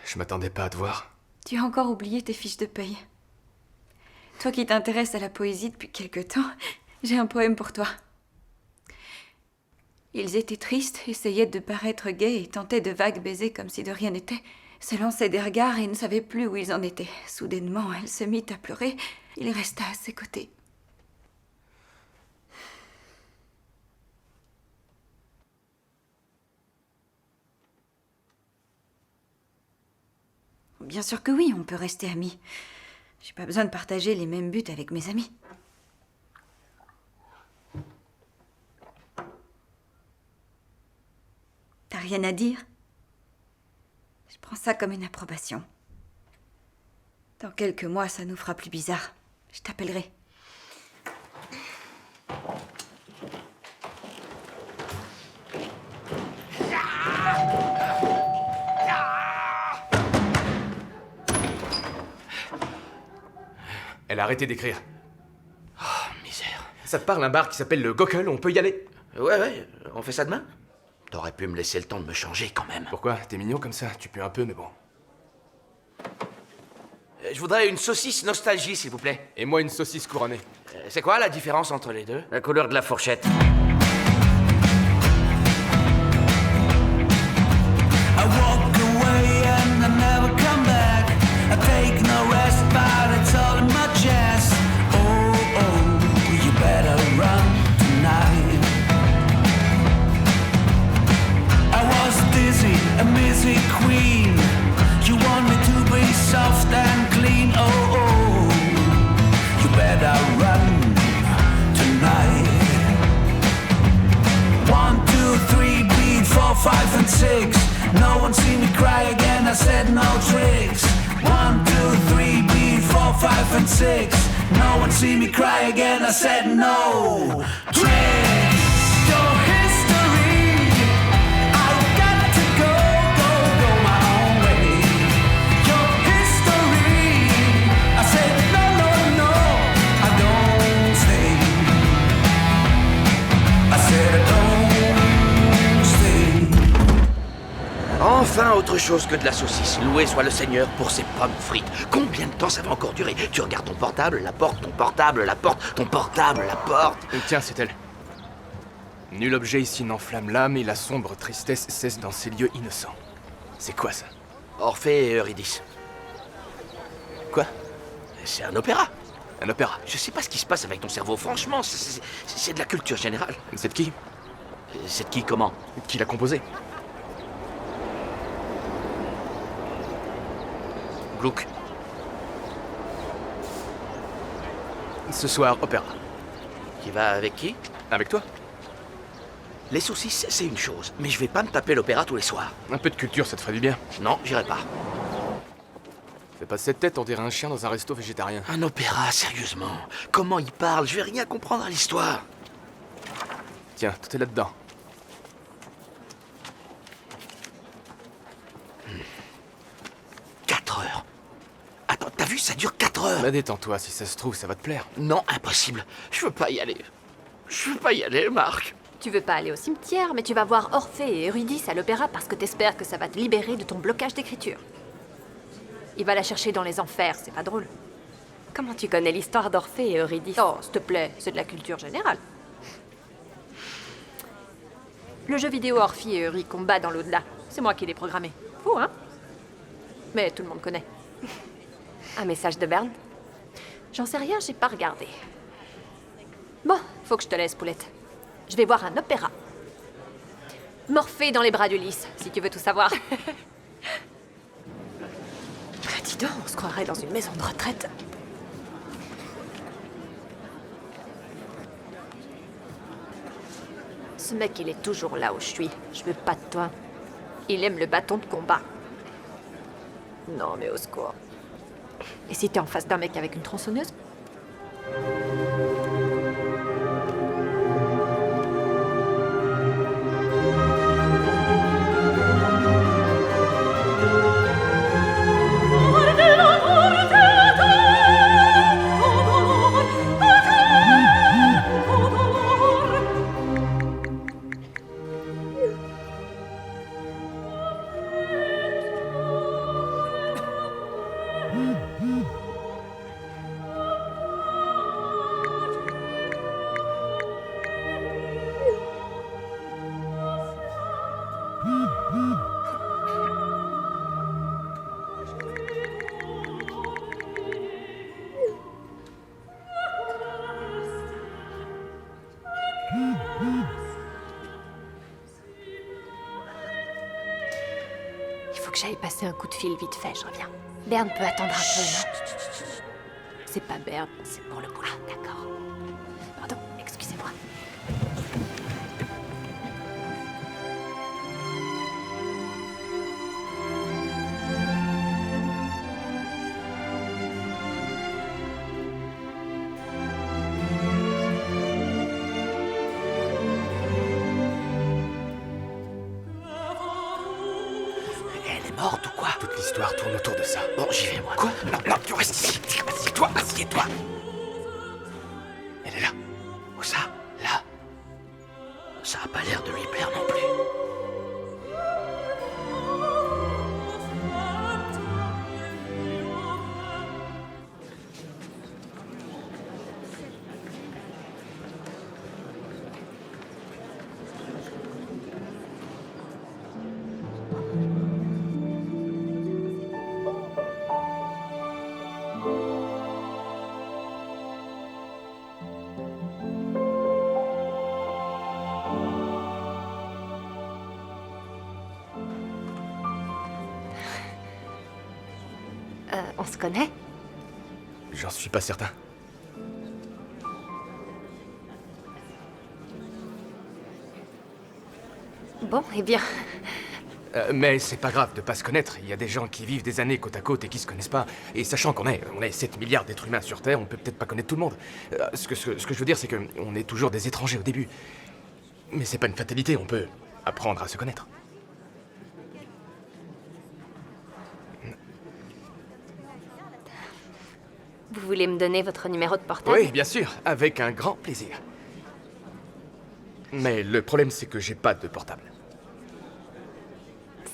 D: Je m'attendais pas à te voir.
C: Tu as encore oublié tes fiches de paye. Toi qui t'intéresses à la poésie depuis quelque temps, j'ai un poème pour toi. Ils étaient tristes, essayaient de paraître gais et tentaient de vagues baisers comme si de rien n'était. Se lançaient des regards et ne savaient plus où ils en étaient. Soudainement, elle se mit à pleurer. Il resta à ses côtés. Bien sûr que oui, on peut rester amis. J'ai pas besoin de partager les mêmes buts avec mes amis. T'as rien à dire? Je prends ça comme une approbation. Dans quelques mois, ça nous fera plus bizarre. Je t'appellerai.
D: Elle a arrêté d'écrire.
I: Oh, misère.
D: Ça te parle un bar qui s'appelle le Gockel, on peut y aller?
I: Ouais, on fait ça demain? T'aurais pu me laisser le temps de me changer quand même.
D: Pourquoi? T'es mignon comme ça, tu pues un peu, mais bon.
I: Je voudrais une saucisse nostalgie, s'il vous plaît.
D: Et moi, une saucisse couronnée.
I: C'est quoi la différence entre les deux?
H: La couleur de la fourchette.
Q: I walk away and I never come back. I take no rest, but it's all in my chest. Oh, you better run tonight. I was dizzy, a missy queen. You want me to be soft and clean. Oh, you better run tonight. 1, 2, 3, beat 4, 5 and 6. No one seen me cry again, I said no tricks. 1, 2, 3, beat 4, 5 and 6. No one seen me cry again, I said no tricks. Your history, I've got to go my own way. Your history, I said no, I don't stay. I said I don't stay.
I: Enfin, autre chose que de la saucisse. Loué soit le Seigneur pour ses pommes frites. Combien de temps ça va encore durer? Tu regardes ton portable, la porte, ton portable, la porte, ton portable, la porte.
D: Tiens, c'est elle. Nul objet ici n'enflamme l'âme et la sombre tristesse cesse dans ces lieux innocents. C'est quoi ça?
I: Orphée et Eurydice.
D: Quoi?
I: C'est un opéra.
D: Un opéra?
I: Je sais pas ce qui se passe avec ton cerveau, franchement, c'est de la culture générale.
D: C'est de qui?
I: C'est de qui, comment?
D: Qui l'a composé?
I: Gluck.
D: Ce soir, opéra.
I: Qui va avec qui?
D: Avec toi?
I: Les saucisses, c'est une chose, mais je vais pas me taper l'opéra tous les soirs.
D: Un peu de culture, ça te ferait du bien.
I: Non, j'irai pas.
D: Fais pas cette tête, on dirait un chien dans un resto végétarien.
I: Un opéra, sérieusement. Comment il parle? Je vais rien comprendre à l'histoire.
D: Tiens, tout est là-dedans.
I: 4 heures. Attends, t'as vu, ça dure 4 heures.
D: Bah détends-toi, si ça se trouve, ça va te plaire.
I: Non, impossible. Je veux pas y aller. Je veux pas y aller, Marc.
B: Tu veux pas aller au cimetière, mais tu vas voir Orphée et Eurydice à l'opéra parce que t'espères que ça va te libérer de ton blocage d'écriture. Il va la chercher dans les enfers, c'est pas drôle.
F: Comment tu connais l'histoire d'Orphée et Eurydice?
B: Oh, s'il te plaît, c'est de la culture générale. Le jeu vidéo Orphée et Eury combat dans l'au-delà. C'est moi qui l'ai programmé. Fou, hein? Mais tout le monde connaît.
F: Un message de Berne?
B: J'en sais rien, j'ai pas regardé. Bon, faut que je te laisse, Poulette. Je vais voir un opéra. Morphée dans les bras d'Ulysse, si tu veux tout savoir. Dis donc, on se croirait dans une maison de retraite. Ce mec, il est toujours là où je suis. Je veux pas de toi. Il aime le bâton de combat. Non, mais au secours. Et si t'es en face d'un mec avec une tronçonneuse? Il faut que j'aille passer un coup de fil vite fait, je reviens.
F: Berne peut attendre un peu, non?
B: C'est pas Berne, c'est pour le boulot. Ah, d'accord. Pardon, excusez-moi.
I: Elle est morte ou quoi?
D: Toute l'histoire tourne autour de ça.
I: Bon, j'y vais, moi.
D: Quoi? Non, non, tu restes ici. Assieds-toi, assieds-toi. Elle est là.
I: Où ça? Là? Ça a pas l'air de lui plaire non plus.
F: On se connaît?
D: J'en suis pas certain.
F: Bon, eh bien...
D: Mais c'est pas grave de pas se connaître. Il y a des gens qui vivent des années côte à côte et qui se connaissent pas. Et sachant qu'on est 7 milliards d'êtres humains sur Terre, on peut peut-être pas connaître tout le monde. Ce que je veux dire, c'est qu'on est toujours des étrangers au début. Mais c'est pas une fatalité, on peut apprendre à se connaître.
F: Vous voulez me donner votre numéro de portable?
D: Oui, bien sûr, avec un grand plaisir. Mais le problème, c'est que j'ai pas de portable.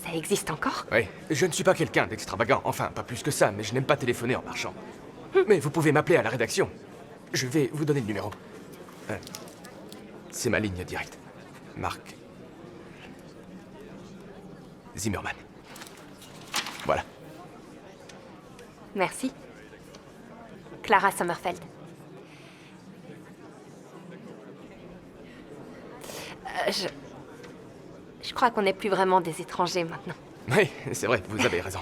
F: Ça existe encore?
D: Oui, je ne suis pas quelqu'un d'extravagant, enfin, pas plus que ça, mais je n'aime pas téléphoner en marchant. Mais vous pouvez m'appeler à la rédaction. Je vais vous donner le numéro. C'est ma ligne directe. Marc Zimmerman. Voilà.
F: Merci. Clara Sommerfeld. Je crois qu'on n'est plus vraiment des étrangers maintenant.
D: Oui, c'est vrai, vous avez raison.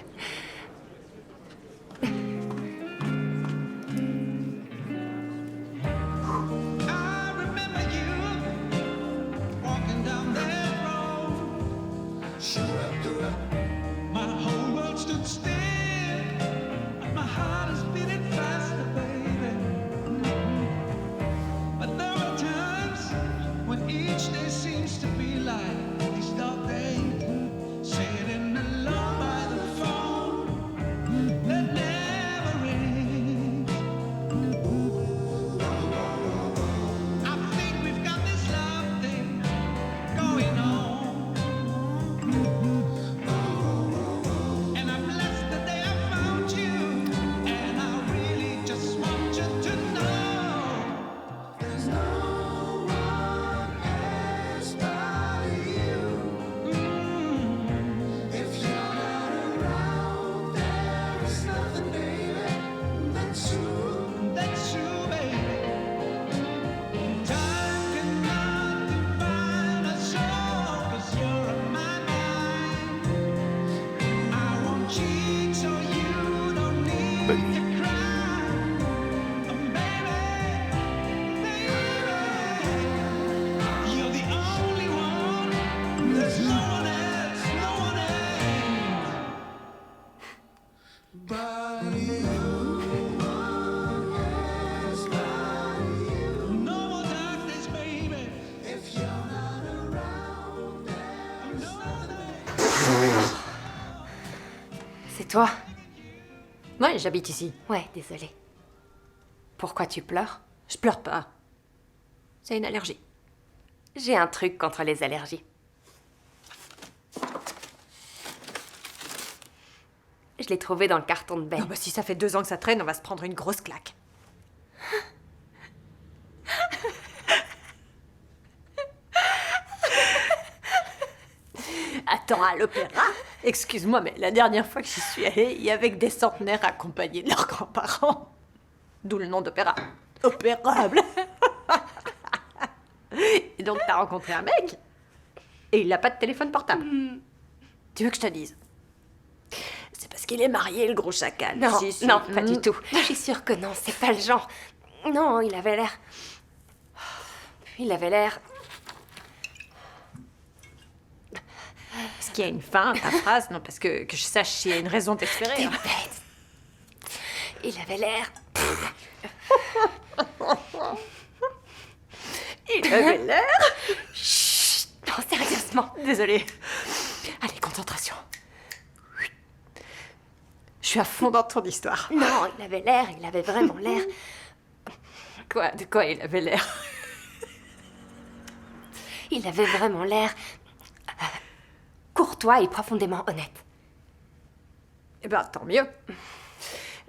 Q: There's no one else but you. No more darkness, baby, if you're not around.
F: C'est toi?
B: Ouais, j'habite ici.
F: Ouais, désolée. Pourquoi tu pleures?
B: Je pleure pas. C'est une allergie.
F: J'ai un truc contre les allergies. Je l'ai trouvé dans le carton de Ben.
B: Non, bah si ça fait 2 ans que ça traîne, on va se prendre une grosse claque. Attends, à l'opéra? Excuse-moi, mais la dernière fois que j'y suis allée, il y avait que des centenaires accompagnés de leurs grands-parents. D'où le nom d'opéra. Opérable. Et donc, t'as rencontré un mec et il n'a pas de téléphone portable. Tu veux que je te dise? C'est parce qu'il est marié, le gros chacal.
F: Non,
B: Si, si.
F: non, pas du tout. Je suis sûre que non, c'est pas le genre. Non, il avait l'air... Il avait l'air...
B: Est-ce qu'il y a une fin à ta phrase? Non, parce que je sache s'il y a une raison d'espérer.
F: T'es bête. Il avait l'air...
B: Il avait l'air...
F: Chut. Non, sérieusement.
B: Désolée. Allez, concentration. Je suis à fond dans ton histoire.
F: Non, il avait l'air, il avait vraiment l'air...
B: Quoi? De quoi il avait l'air?
F: Il avait vraiment l'air... courtois et profondément honnête.
B: Eh ben, tant mieux.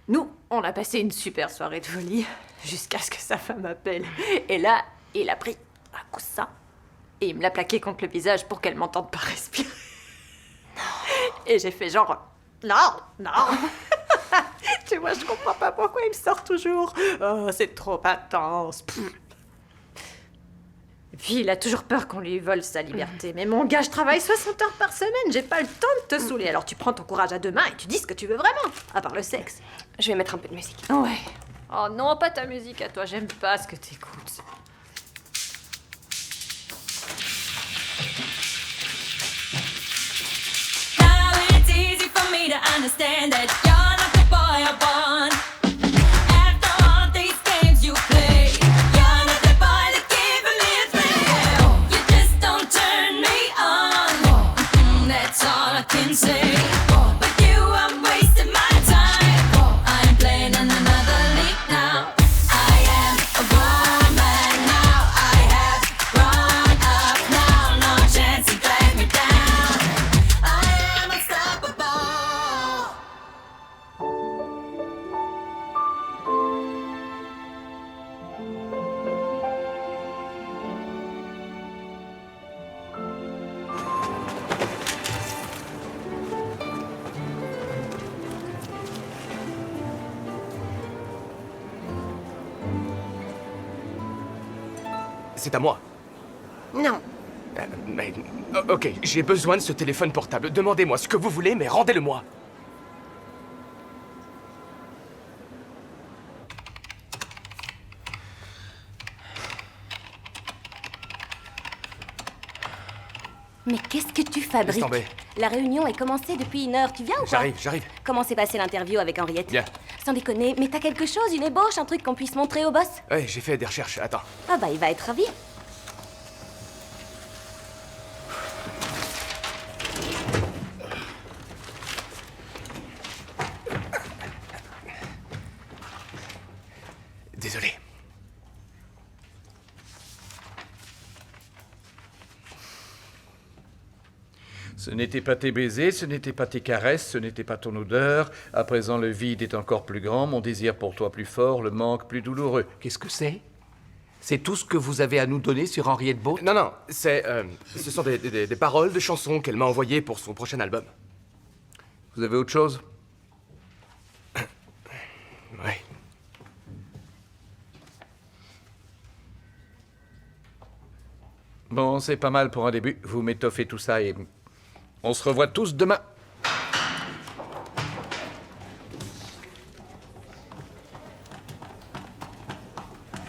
B: Nous, on a passé une super soirée de folie, jusqu'à ce que sa femme appelle. Et là, il a pris un coussin et il me l'a plaqué contre le visage pour qu'elle m'entende pas respirer. Non. Et j'ai fait genre... Non, non. Tu vois, je comprends pas pourquoi il me sort toujours. Oh, c'est trop intense. Et puis, il a toujours peur qu'on lui vole sa liberté. Mais mon gars, je travaille 60 heures par semaine. J'ai pas le temps de te saouler. Alors, tu prends ton courage à 2 mains et tu dis ce que tu veux vraiment, à part le sexe.
F: Je vais mettre un peu de musique.
B: Ouais. Oh non, pas ta musique à toi. J'aime pas ce que t'écoutes.
E: Now it's easy for me to understand that you're not the boy I want. After all these games you play, you're not the boy that giving me a thrill. You just don't turn me on. That's all I can say. But you are wasting my time. I'm playing in another league now. I am a woman now. I have grown up now. No chance to drag me down. I am unstoppable.
D: C'est à moi.
B: Non.
D: Mais... Ok, j'ai besoin de ce téléphone portable. Demandez-moi ce que vous voulez, mais rendez-le-moi.
K: Mais qu'est-ce que tu fabriques?
D: Laisse tomber.
K: La réunion est commencée depuis 1 heure. Tu viens ou pas?
D: J'arrive.
K: Comment s'est passée l'interview avec Henriette?
D: Bien.
K: Sans déconner, mais t'as quelque chose, une ébauche, un truc qu'on puisse montrer au boss?
D: Ouais, j'ai fait des recherches. Attends.
K: Ah bah il va être ravi.
D: Désolé.
G: Ce n'était pas tes baisers, ce n'était pas tes caresses, ce n'était pas ton odeur. À présent, le vide est encore plus grand, mon désir pour toi plus fort, le manque plus douloureux.
I: Qu'est-ce que c'est? C'est tout ce que vous avez à nous donner sur Henriette Boat?
D: Non, non, ce sont des paroles de chansons qu'elle m'a envoyées pour son prochain album.
G: Vous avez autre chose?
D: Ouais.
G: Bon, c'est pas mal pour un début. Vous m'étoffez tout ça et on se revoit tous demain.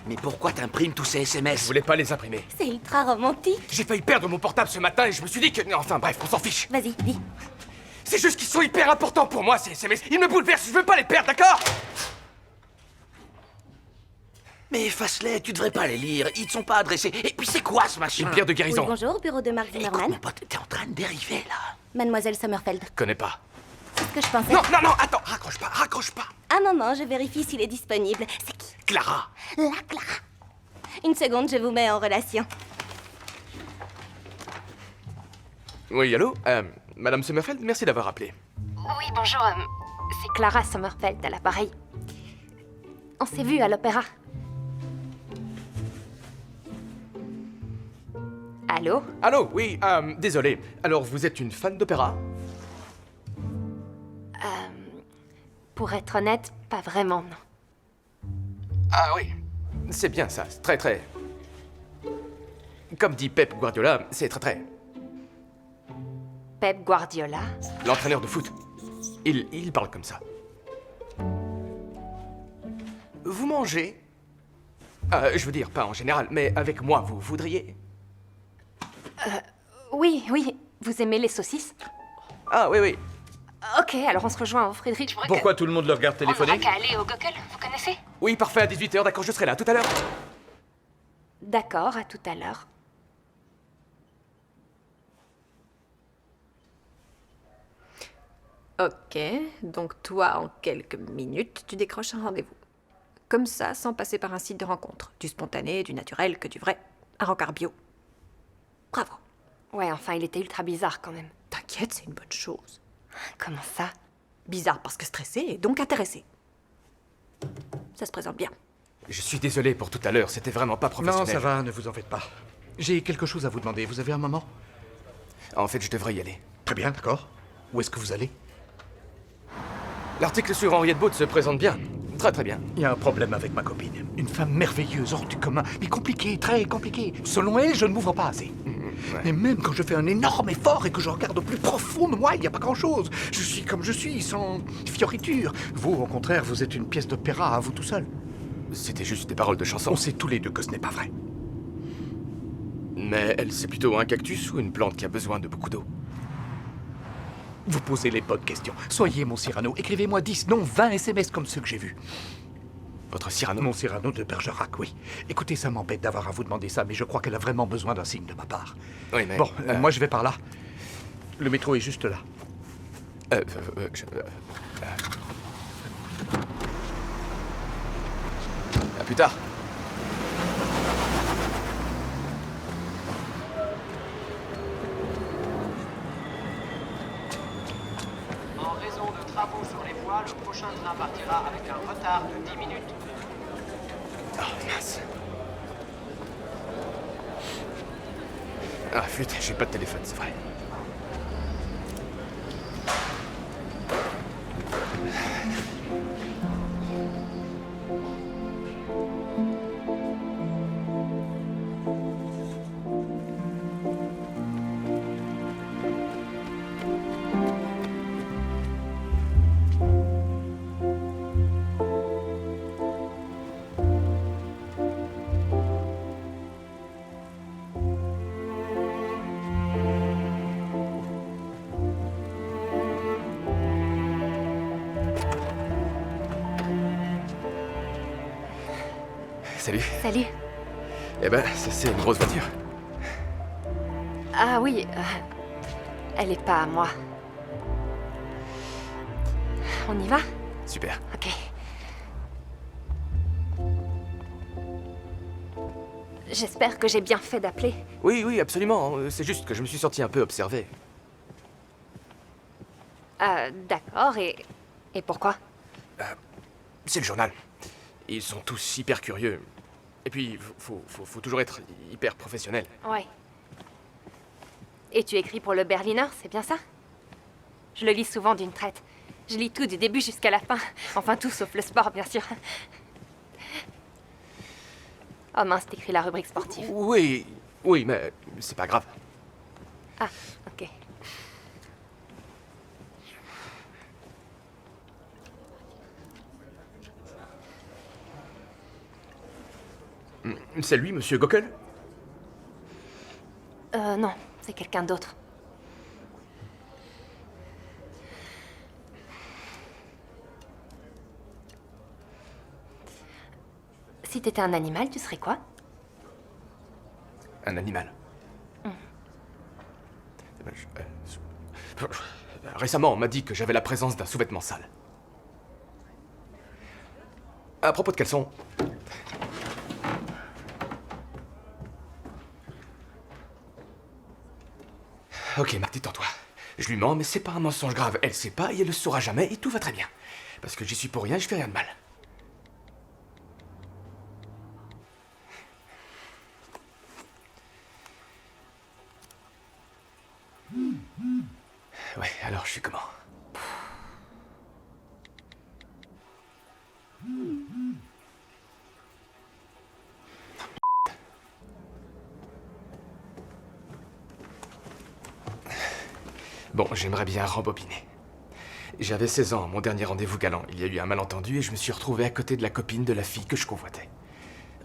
I: Mais pourquoi t'imprimes tous ces SMS?
D: Je voulais pas les imprimer.
K: C'est ultra romantique.
D: J'ai failli perdre mon portable ce matin et je me suis dit que... Enfin bref, on s'en fiche.
K: Vas-y, dis.
D: C'est juste qu'ils sont hyper importants pour moi, ces SMS. Ils me bouleversent, je veux pas les perdre, d'accord?
I: Mais efface-les, tu devrais pas les lire, ils ne sont pas adressés. Et puis c'est quoi ce machin?
D: Une pierre de
K: Oui,
D: guérison.
K: bonjour, bureau de Mark Zimmerman.
I: Mon pote, t'es en train de dériver là.
K: Mademoiselle Sommerfeld.
D: Connais pas.
K: C'est ce que je pensais.
D: Non, non, non, attends, raccroche pas.
K: Un moment, je vérifie s'il est disponible. C'est qui?
D: Clara.
K: La Clara. Une seconde, je vous mets en relation.
D: Oui, allô? Madame Sommerfeld, merci d'avoir appelé.
F: Oui, bonjour. C'est Clara Sommerfeld à l'appareil. On s'est vu à l'opéra. Allô?
D: Allô, oui, désolé. Alors, vous êtes une fan d'opéra?
F: Pour être honnête, pas vraiment, non.
D: Ah oui, c'est bien ça, c'est très... Comme dit Pep Guardiola, c'est très...
F: Pep Guardiola?
D: L'entraîneur de foot. Il parle comme ça. Vous mangez? Je veux dire, pas en général, mais avec moi, vous voudriez?
F: Oui, vous aimez les saucisses?
D: Ah oui, oui.
F: Ok, alors on se rejoint au Frédéric.
O: Pourquoi tout le monde le regarde téléphoner?
F: On n'aura qu'à aller au Gockel, vous connaissez?
D: Oui, parfait, à 18h, d'accord, je serai là, tout à l'heure.
F: D'accord, à tout à l'heure.
B: Ok, donc toi, en quelques minutes, tu décroches un rendez-vous. Comme ça, sans passer par un site de rencontre. Du spontané, du naturel, que du vrai. Un rencard bio. Bravo.
F: Ouais, enfin, il était ultra bizarre quand même.
B: T'inquiète, c'est une bonne chose.
F: Comment ça?
B: Bizarre parce que stressé et donc intéressé. Ça se présente bien.
D: Je suis désolé pour tout à l'heure, c'était vraiment pas professionnel.
G: Non, ça va, ne vous en faites pas. J'ai quelque chose à vous demander. Vous avez un moment?
D: En fait, je devrais y aller.
G: Très bien, d'accord. Où est-ce que vous allez?
D: L'article sur Henriette Baud se présente bien. Très bien.
G: Il y a un problème avec ma copine. Une femme merveilleuse, hors du commun, mais compliquée, très compliquée. Selon elle, je ne m'ouvre pas assez.
D: Ouais.
G: Mais même quand je fais un énorme effort et que je regarde au plus profond de moi, il n'y a pas grand-chose. Je suis comme je suis, sans fioriture. Vous, au contraire, vous êtes une pièce d'opéra à vous tout seul.
D: C'était juste des paroles de chanson.
G: On sait tous les deux que ce n'est pas vrai.
D: Mais elle, c'est plutôt un cactus ou une plante qui a besoin de beaucoup d'eau?
G: Vous posez les bonnes questions. Soyez mon Cyrano. Écrivez-moi 10, non 20 SMS comme ceux que j'ai vus.
D: Votre Cyrano?
G: Mon Cyrano de Bergerac, oui. Écoutez, ça m'embête d'avoir à vous demander ça, mais je crois qu'elle a vraiment besoin d'un signe de ma part.
D: Oui, mais...
G: Bon, moi je vais par là. Le métro est juste là.
D: À plus tard.
R: En raison de travaux sur les voies, le prochain train partira avec un retard de 10 minutes.
D: Oh, mince. Ah, flûte, j'ai pas de téléphone, c'est vrai. Salut.
F: Salut.
D: Eh ben, c'est une grosse voiture.
F: Ah oui, elle est pas à moi. On y va?
D: Super.
F: Ok. J'espère que j'ai bien fait d'appeler.
D: Oui, oui, absolument. C'est juste que je me suis senti un peu observé.
F: D'accord, et pourquoi?
D: C'est le journal. Ils sont tous hyper curieux. Et puis, faut toujours être hyper professionnel.
F: Ouais. Et tu écris pour le Berliner, c'est bien ça? Je le lis souvent d'une traite. Je lis tout du début jusqu'à la fin. Enfin tout sauf le sport, bien sûr. Oh mince, t'écris la rubrique sportive.
D: Oui, oui, mais c'est pas grave.
F: Ah, ok.
D: C'est lui, monsieur Gockel?
F: Non, c'est quelqu'un d'autre. Si t'étais un animal, tu serais quoi?
D: Un animal. Récemment, on m'a dit que j'avais la présence d'un sous-vêtement sale. À propos de caleçons... Ok, Marc, détends-toi. Je lui mens, mais c'est pas un mensonge grave. Elle sait pas et elle le saura jamais et tout va très bien. Parce que j'y suis pour rien, je fais rien de mal. Ouais, alors je suis comment? Bon, j'aimerais bien rembobiner. J'avais 16 ans, mon dernier rendez-vous galant. Il y a eu un malentendu et je me suis retrouvé à côté de la copine de la fille que je convoitais.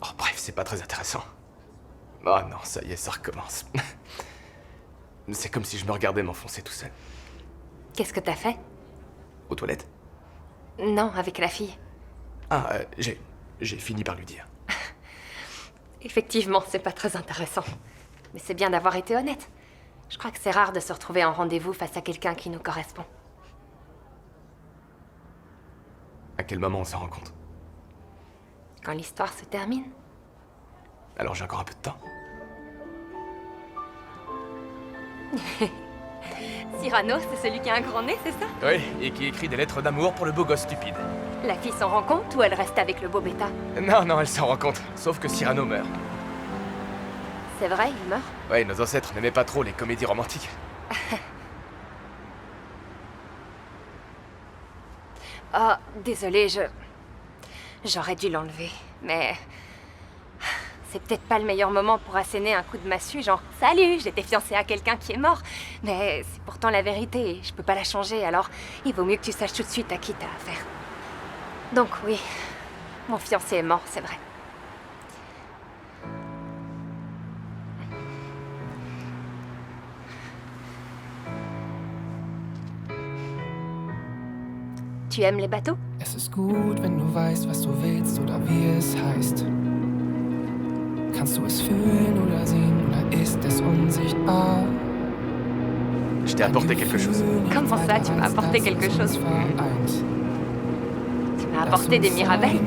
D: Oh, bref, c'est pas très intéressant. Oh non, ça y est, ça recommence. C'est comme si je me regardais m'enfoncer tout seul.
F: Qu'est-ce que t'as fait?
D: Aux toilettes?
F: Non, avec la fille.
D: Ah, j'ai fini par lui dire.
F: Effectivement, c'est pas très intéressant. Mais c'est bien d'avoir été honnête. Je crois que c'est rare de se retrouver en rendez-vous face à quelqu'un qui nous correspond.
D: À quel moment on s'en rend compte?
F: Quand l'histoire se termine.
D: Alors j'ai encore un peu de temps.
F: Cyrano, c'est celui qui a un grand nez, c'est ça?
D: Oui, et qui écrit des lettres d'amour pour le beau gosse stupide.
F: La fille s'en rend compte ou elle reste avec le beau bêta?
D: Non, elle s'en rend compte. Sauf que Cyrano meurt.
F: C'est vrai, il meurt?
D: Ouais, nos ancêtres n'aimaient pas trop les comédies romantiques.
F: Oh, désolée, j'aurais dû l'enlever, mais... C'est peut-être pas le meilleur moment pour asséner un coup de massue, genre « Salut, j'étais fiancée à quelqu'un qui est mort !» Mais c'est pourtant la vérité, je peux pas la changer, alors il vaut mieux que tu saches tout de suite à qui t'as affaire. Donc oui, mon fiancé est mort, c'est vrai. Tu aimes les bateaux?
Q: Es ist gut, wenn du weißt, was du willst oder wie es heißt. Kannst du es fühlen oder sehen oder ist es unsichtbar?
D: Je t'ai apporté quelque chose.
F: Comment ça, tu m'as apporté quelque chose? Tu m'as apporté des mirabelles?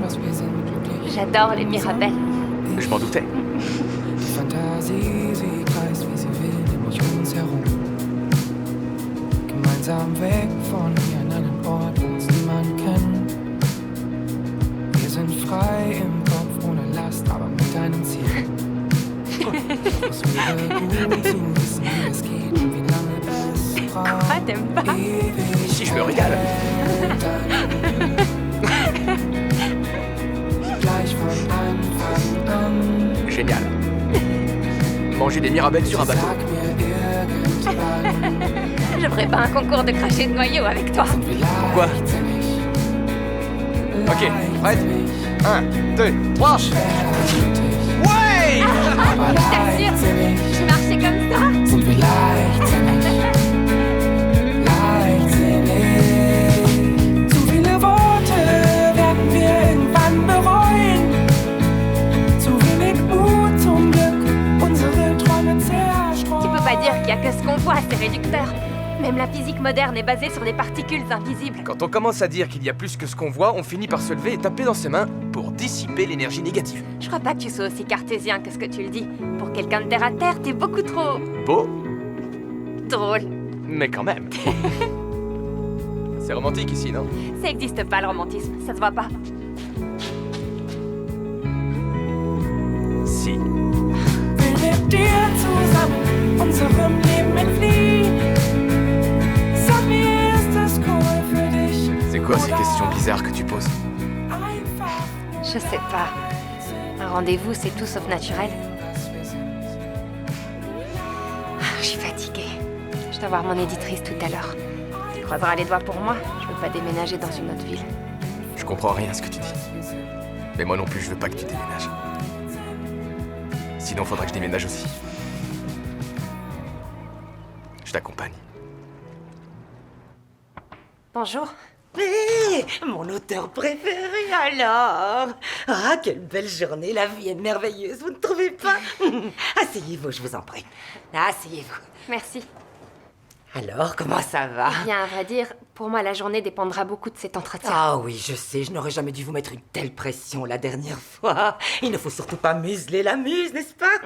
F: J'adore les mirabelles.
D: Je m'en doutais.
Q: Die Fantasie, sie kreist, wie sie will, nämlich uns herum. Gemeinsam weg von hier an einen Ort, wo uns niemand kennt. Wir sind frei im Kopf, ohne Last, aber mit einem Ziel. Es wäre gut zu wissen, wie es geht und wie lange es braucht. Ewig
D: Si, je me régale.
Q: Gleich von Anfang an.
D: Génial. Manger des mirabelles sur un bateau.
F: Je ferai pas un concours de cracher de noyaux avec toi.
D: Pourquoi? Ok, prête? 1, 2, 3. Ouais!
F: Je t'assure, je marchais comme ça.
Q: Sind wir leichtsinnig. Zu viele Worte werden wir irgendwann bereuen. Zu wenig Mut zum Glück, unsere Träume zerstreuen.
F: Tu peux pas dire qu'il y a que ce qu'on voit, c'est réducteur. Même la physique moderne est basée sur des particules invisibles.
D: Quand on commence à dire qu'il y a plus que ce qu'on voit, on finit par se lever et taper dans ses mains pour dissiper l'énergie négative.
F: Je crois pas que tu sois aussi cartésien que ce que tu le dis. Pour quelqu'un de terre à terre, t'es beaucoup trop...
D: Beau,
F: drôle.
D: mais quand même. C'est romantique ici, non?
F: Ça existe pas le romantisme, ça se voit pas.
D: Si.
Q: Will mit dir zusammen unserem Leben entfliehen. Sag mir, ist es cool für dich?
D: C'est quoi ces questions bizarres que tu poses?
F: Je sais pas. Un rendez-vous, c'est tout sauf naturel. Je suis fatiguée. Je dois voir mon éditrice tout à l'heure. Tu croiseras les doigts pour moi. Je veux pas déménager dans une autre ville.
D: Je comprends rien à ce que tu dis. Mais moi non plus, je veux pas que tu déménages. Sinon, faudrait que je déménage aussi. Je t'accompagne.
J: Bonjour. Hé, mon auteur préféré alors. Ah, quelle belle journée, la vie est merveilleuse, vous ne trouvez pas? Asseyez-vous, je vous en prie. Asseyez-vous.
F: Merci.
J: Alors, comment ça va?
F: Eh bien, à vrai dire, pour moi, la journée dépendra beaucoup de cet entretien.
J: Ah oui, je sais, je n'aurais jamais dû vous mettre une telle pression la dernière fois. Il ne faut surtout pas museler la muse, n'est-ce pas?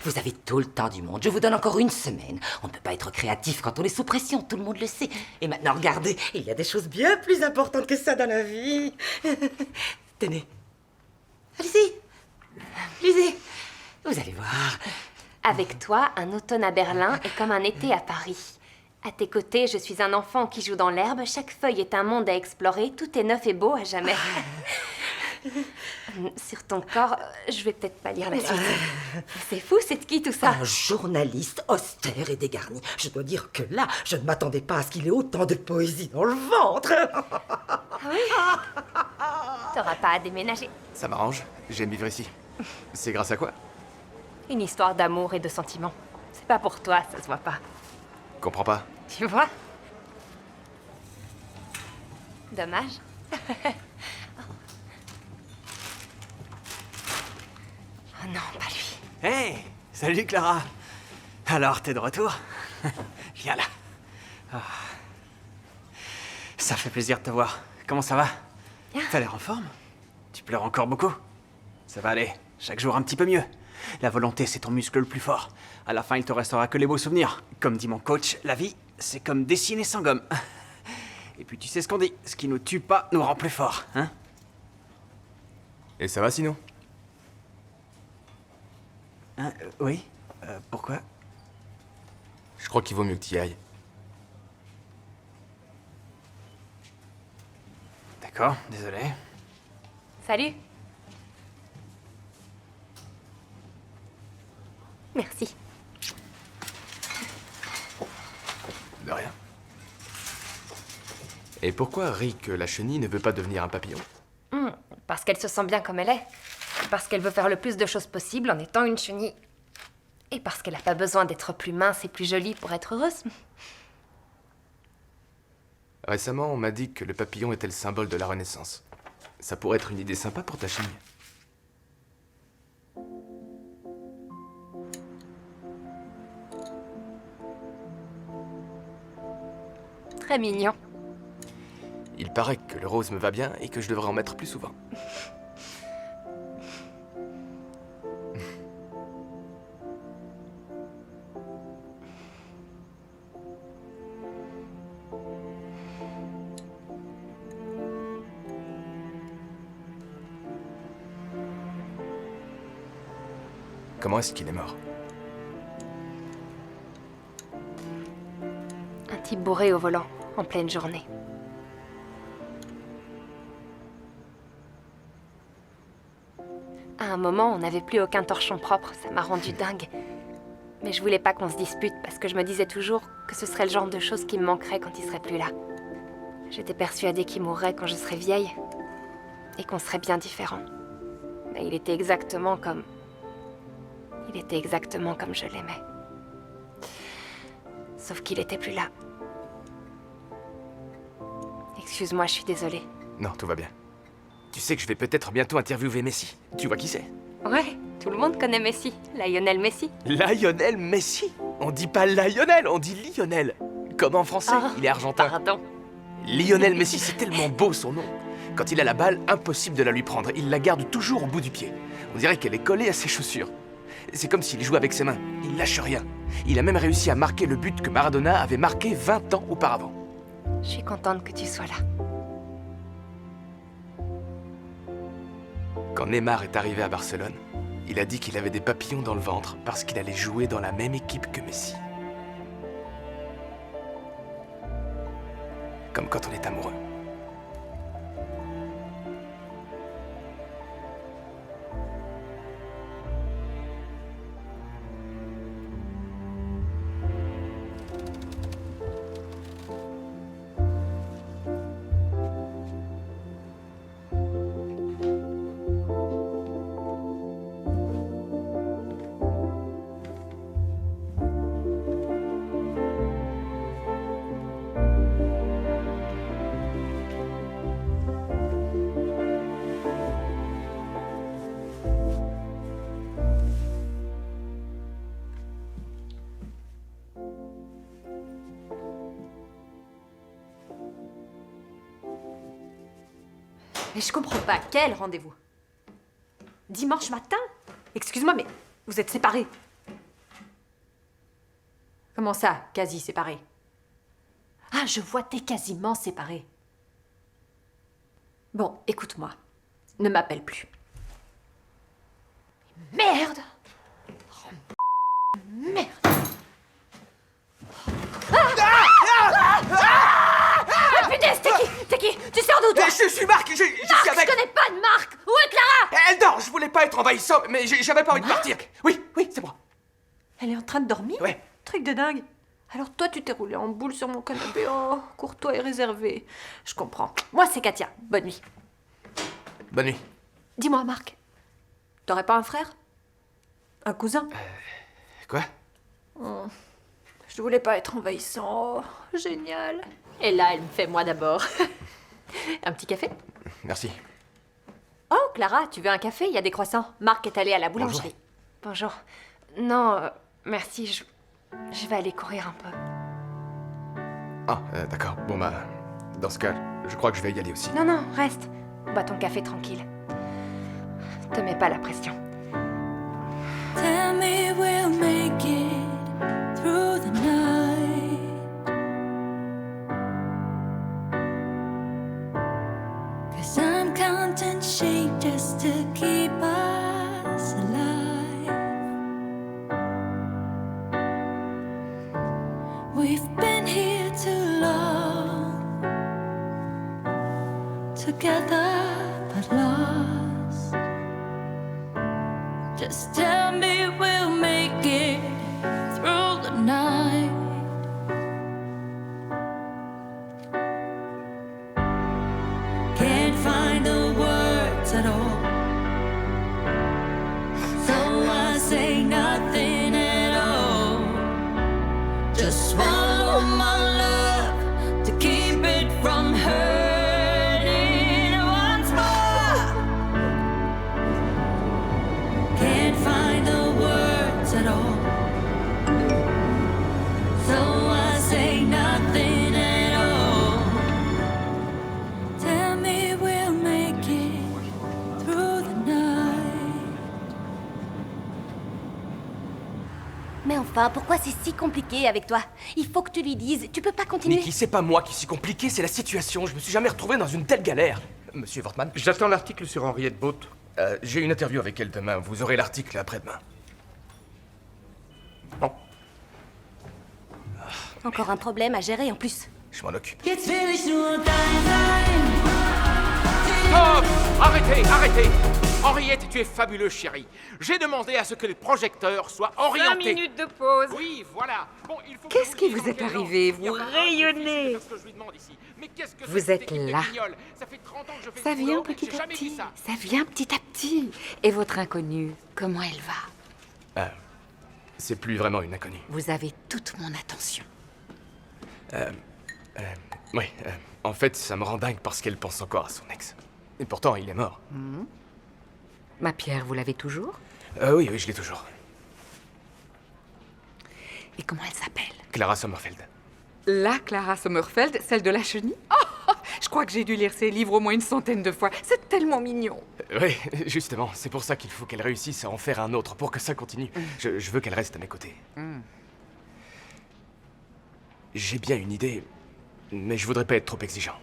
J: Vous avez tout le temps du monde, je vous donne encore une semaine. On ne peut pas être créatif quand on est sous pression, tout le monde le sait. Et maintenant, regardez, il y a des choses bien plus importantes que ça dans la vie. Tenez. Allez-y. Lisez. Vous allez voir.
F: Avec toi, un automne à Berlin est comme un été à Paris. À tes côtés, je suis un enfant qui joue dans l'herbe. Chaque feuille est un monde à explorer. Tout est neuf et beau à jamais. Sur ton corps, je vais peut-être pas lire la suite. C'est fou, c'est de qui tout ça?
J: Un journaliste austère et dégarni. Je dois dire que là, je ne m'attendais pas à ce qu'il ait autant de poésie dans le ventre.
F: Ah oui? T'auras pas à déménager.
D: Ça m'arrange, j'aime vivre ici. C'est grâce à quoi?
F: Une histoire d'amour et de sentiments. C'est pas pour toi, ça se voit pas.
D: Comprends pas.
F: Tu vois? Dommage. Oh non, pas lui.
L: Hey, salut Clara. Alors, t'es de retour? Viens là. Ah. Ça fait plaisir de te voir. Comment ça va? T'as l'air en forme? Tu pleures encore beaucoup? Ça va aller, chaque jour un petit peu mieux. La volonté, c'est ton muscle le plus fort. À la fin, il te restera que les beaux souvenirs. Comme dit mon coach, la vie, c'est comme dessiner sans gomme. Et puis tu sais ce qu'on dit, ce qui nous tue pas nous rend plus forts, hein?
D: Et ça va sinon?
L: Hein, oui? Pourquoi?
D: Je crois qu'il vaut mieux que tu y ailles.
L: D'accord, désolé.
F: Salut. Merci.
D: De rien. Et pourquoi Rick, la chenille, ne veut pas devenir un papillon?
F: Parce qu'elle se sent bien comme elle est. Parce qu'elle veut faire le plus de choses possible en étant une chenille. Et parce qu'elle n'a pas besoin d'être plus mince et plus jolie pour être heureuse.
D: Récemment, on m'a dit que le papillon était le symbole de la Renaissance. Ça pourrait être une idée sympa pour ta chenille.
F: Très mignon.
D: Il paraît que le rose me va bien et que je devrais en mettre plus souvent. Comment est-ce qu'il est mort?
F: Un type bourré au volant, en pleine journée. À un moment, on n'avait plus aucun torchon propre, ça m'a rendu dingue. Mais je voulais pas qu'on se dispute parce que je me disais toujours que ce serait le genre de choses qui me manquerait quand il serait plus là. J'étais persuadée qu'il mourrait quand je serais vieille et qu'on serait bien différents. Mais il était exactement comme... Il était exactement comme je l'aimais. Sauf qu'il était plus là. Excuse-moi, je suis désolée.
D: Non, tout va bien. Tu sais que je vais peut-être bientôt interviewer Messi. Tu vois qui c'est?
F: Ouais, tout le monde connaît Messi, Lionel Messi.
D: Lionel Messi? On dit pas Lionel, on dit Lionel. Comme en français,
F: Oh,
D: il est argentin.
F: Pardon.
D: Lionel Messi, c'est tellement beau son nom. Quand il a la balle, impossible de la lui prendre. Il la garde toujours au bout du pied. On dirait qu'elle est collée à ses chaussures. C'est comme s'il jouait avec ses mains. Il lâche rien. Il a même réussi à marquer le but que Maradona avait marqué 20 ans auparavant.
F: Je suis contente que tu sois là.
D: Quand Neymar est arrivé à Barcelone, il a dit qu'il avait des papillons dans le ventre parce qu'il allait jouer dans la même équipe que Messi. Comme quand on est amoureux.
B: Mais je comprends pas, quel rendez-vous? Dimanche matin? Excuse-moi, mais vous êtes séparés. Comment ça, quasi séparés? Ah, je vois, t'es quasiment séparés. Bon, écoute-moi. Ne m'appelle plus. Merde! Oh, merde! Ah, putain, t'es qui? Tu sors d'où, toi?
D: Je suis Marc, je suis
B: Marc,
D: avec...
B: je connais pas de Marc! Où est Clara?
D: Elle dort, je voulais pas être envahissant, mais j'avais pas envie de partir. Oui, c'est moi.
B: Elle est en train de dormir?
D: Ouais.
B: Truc de dingue. Alors toi, tu t'es roulé en boule sur mon canapé. Oh, courtois et réservé. Je comprends. Moi, c'est Katia. Bonne nuit.
D: Bonne nuit.
B: Dis-moi, Marc, t'aurais pas un frère? Un cousin?
D: Quoi?
B: Oh, je voulais pas être envahissant. Oh, génial. Et là, elle me fait moi d'abord. Un petit café?
D: Merci.
B: Oh, Clara, tu veux un café? Il y a des croissants. Marc est allé à la boulangerie.
F: Bonjour. Non, merci, je vais aller courir un peu.
D: Ah, d'accord. Bon, bah, dans ce cas, je crois que je vais y aller aussi.
F: Non, reste. Bois ton café tranquille. Te mets pas la pression.
E: Tell me we'll make it through the night. 'Cause I'm counting sheep just to keep us alive. We've been here too long, together but lost. Just tell me we'll make it through the night. Can't find the words at all, so I say nothing at all. Just swallow my love to keep it from hurting once more. Can't find the words at all, so I say nothing at all. Tell me we'll make it through the night.
K: Mais enfin, pourquoi c'est si compliqué avec toi? Il faut que tu lui dises. Tu peux pas continuer.
D: Niki, c'est pas moi qui suis compliqué, c'est la situation. Je me suis jamais retrouvé dans une telle galère. Monsieur Wortmann?
G: J'attends l'article sur Henriette Boat.
D: J'ai une interview avec elle demain. Vous aurez l'article après-demain. Bon.
K: Encore un problème à gérer en plus.
D: Je m'en occupe.
E: It's finished through a timeline.
O: Stop! Arrêtez! Henriette, tu es fabuleux, chérie. J'ai demandé à ce que les projecteurs soient orientés.
C: 5 minutes de pause.
O: Oui, voilà. Bon, il faut
N: Qu'est-ce qui vous est arrivé? Vous rayonnez. Vous êtes là. Ça vient petit à petit. Ça vient petit à petit. Et votre inconnue, comment elle va?
D: C'est plus vraiment une inconnue.
N: Vous avez toute mon attention.
D: Oui, en fait, ça me rend dingue parce qu'elle pense encore à son ex. Et pourtant, il est mort.
N: Ma Pierre, vous l'avez toujours?
D: Oui, je l'ai toujours.
N: Et comment elle s'appelle?
D: Clara Sommerfeld.
C: La Clara Sommerfeld, celle de la chenille? Oh, je crois que j'ai dû lire ses livres au moins une centaine de fois. C'est tellement mignon.
D: Oui, justement, c'est pour ça qu'il faut qu'elle réussisse à en faire un autre, pour que ça continue. Je veux qu'elle reste à mes côtés. J'ai bien une idée, mais je voudrais pas être trop exigeant.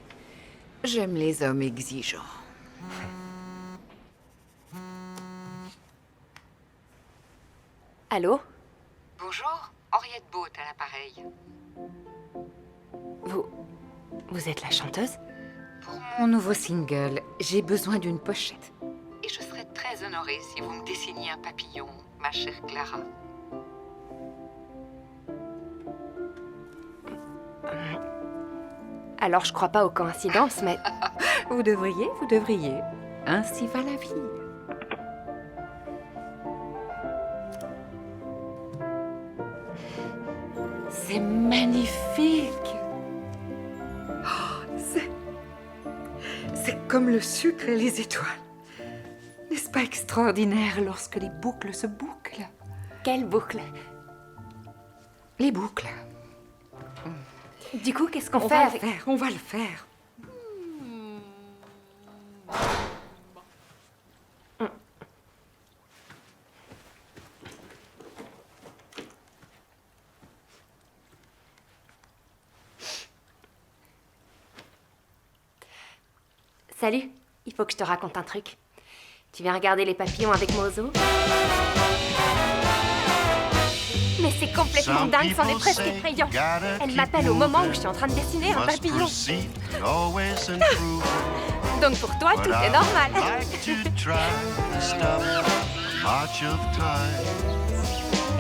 N: J'aime les hommes exigeants.
F: Allô?
N: Bonjour, Henriette Boat à l'appareil.
F: Vous êtes la chanteuse?
N: Pour mon nouveau single, j'ai besoin d'une pochette. Et je serais très honorée si vous me dessiniez un papillon, ma chère Clara.
F: Alors, je crois pas aux coïncidences, mais...
N: Vous devriez. Ainsi va la vie. C'est magnifique. Oh, c'est comme le sucre et les étoiles. N'est-ce pas extraordinaire lorsque les boucles se bouclent?
F: Quelle boucle?
N: Les boucles.
F: Du coup, qu'est-ce qu'on fait avec...
N: On va le faire.
F: Salut, il faut que je te raconte un truc. Tu viens regarder les papillons avec moi au zoo? Mais c'est complètement dingue, c'en est presque effrayant. Elle m'appelle au moment où je suis en train de dessiner un papillon. Donc pour toi, tout est normal.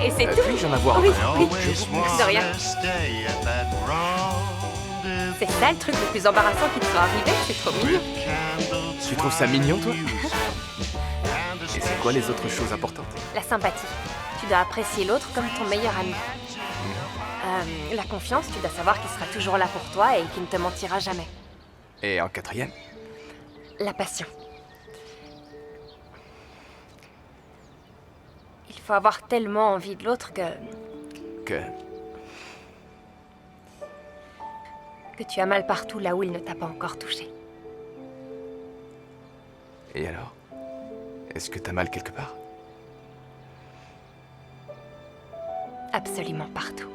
F: Et c'est tout.
D: Puis-je en avoir
F: Oui,
D: un?
F: oui, de rien. C'est ça le truc le plus embarrassant qui te soit arrivé, c'est trop mignon.
D: Tu trouves ça mignon, toi? Et c'est quoi les autres choses importantes?
F: La sympathie. Tu dois apprécier l'autre comme ton meilleur ami. La confiance, tu dois savoir qu'il sera toujours là pour toi et qu'il ne te mentira jamais.
D: Et en quatrième?
F: La passion. Il faut avoir tellement envie de l'autre que tu as mal partout là où il ne t'a pas encore touché.
D: Et alors? Est-ce que t'as mal quelque part?
F: Absolument partout.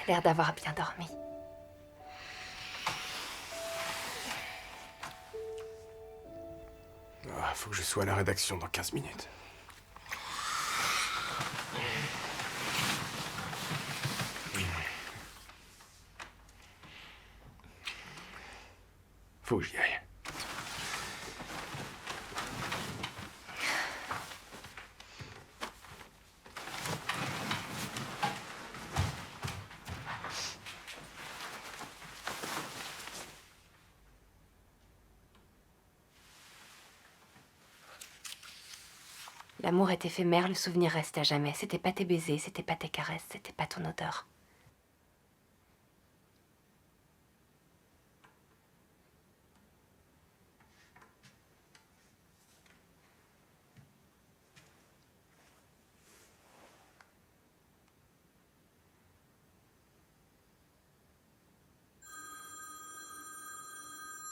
F: T'as l'air d'avoir bien dormi.
D: Faut que je sois à la rédaction dans 15 minutes. Faut que j'y aille.
F: L'amour est éphémère, le souvenir reste à jamais. C'était pas tes baisers, c'était pas tes caresses, c'était pas ton odeur.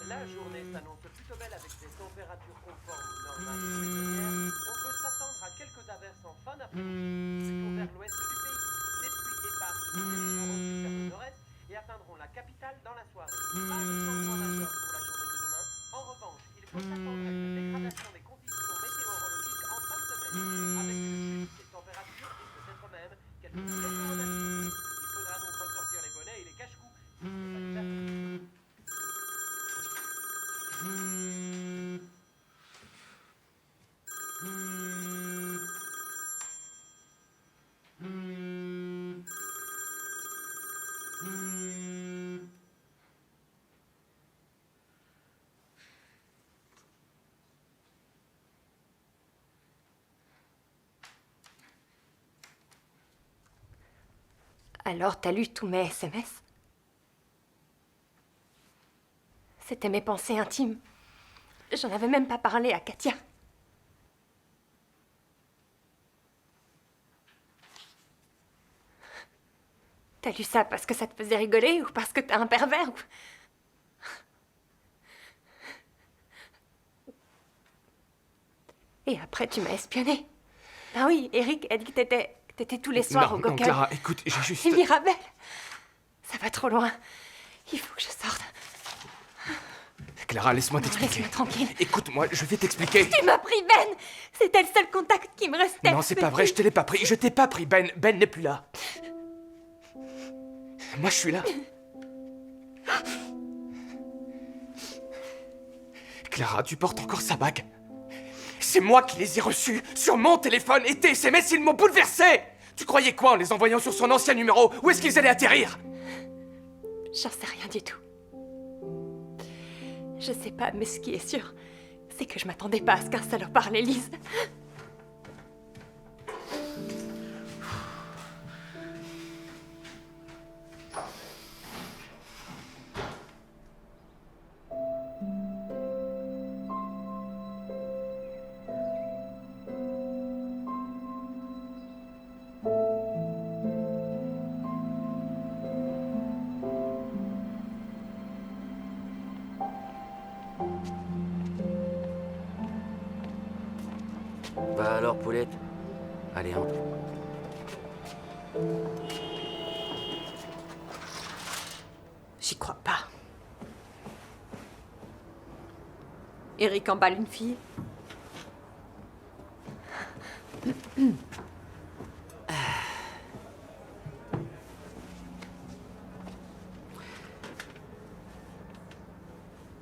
R: La journée s'annonce plutôt belle avec des températures conformes aux normales saisonnières. On peut s'attendre à quelques averses en fin d'après-midi, plutôt vers l'ouest du pays. Ces pluies éparses se dirigeront ensuite vers le nord-est et atteindront la capitale dans la soirée. Pas de changement majeur pour la journée de demain. En revanche, il faut s'attendre à une dégradation des conditions météorologiques en fin de semaine. Avec une chute des températures et peut-être même quelques fréquents d'averses. Il faudra donc ressortir les bonnets et les cache-coups. Il ne faut pas y faire.
F: Alors, t'as lu tous mes SMS? C'était mes pensées intimes. J'en avais même pas parlé à Katia. T'as lu ça parce que ça te faisait rigoler ou parce que t'es un pervers ou... Et après, tu m'as espionné. Ah oui, Eric a dit que t'étais tous les soirs au
D: Non,
F: Cocktail.
D: Clara, écoute, j'ai juste...
F: Et Mirabelle, ça va trop loin. Il faut que je sorte.
D: Clara, laisse-moi
F: Non,
D: t'expliquer.
F: laisse-moi tranquille.
D: Écoute-moi, je vais t'expliquer.
F: Tu m'as pris Ben. C'était le seul contact qui me restait.
D: Non, c'est pas vrai, je te l'ai pas pris. Je t'ai pas pris, Ben. Ben n'est plus là. Moi, je suis là. Clara, tu portes encore sa bague. C'est moi qui les ai reçus sur mon téléphone et tes SMS, ils m'ont bouleversé. Tu croyais quoi en les envoyant sur son ancien numéro? Où est-ce qu'ils allaient atterrir?
F: J'en sais rien du tout.
B: Je sais pas, mais ce qui est sûr, c'est que je m'attendais pas à ce qu'un salopard l'élise.
H: Bah alors, Poulette? Allez, entre.
B: J'y crois pas. Eric emballe une fille.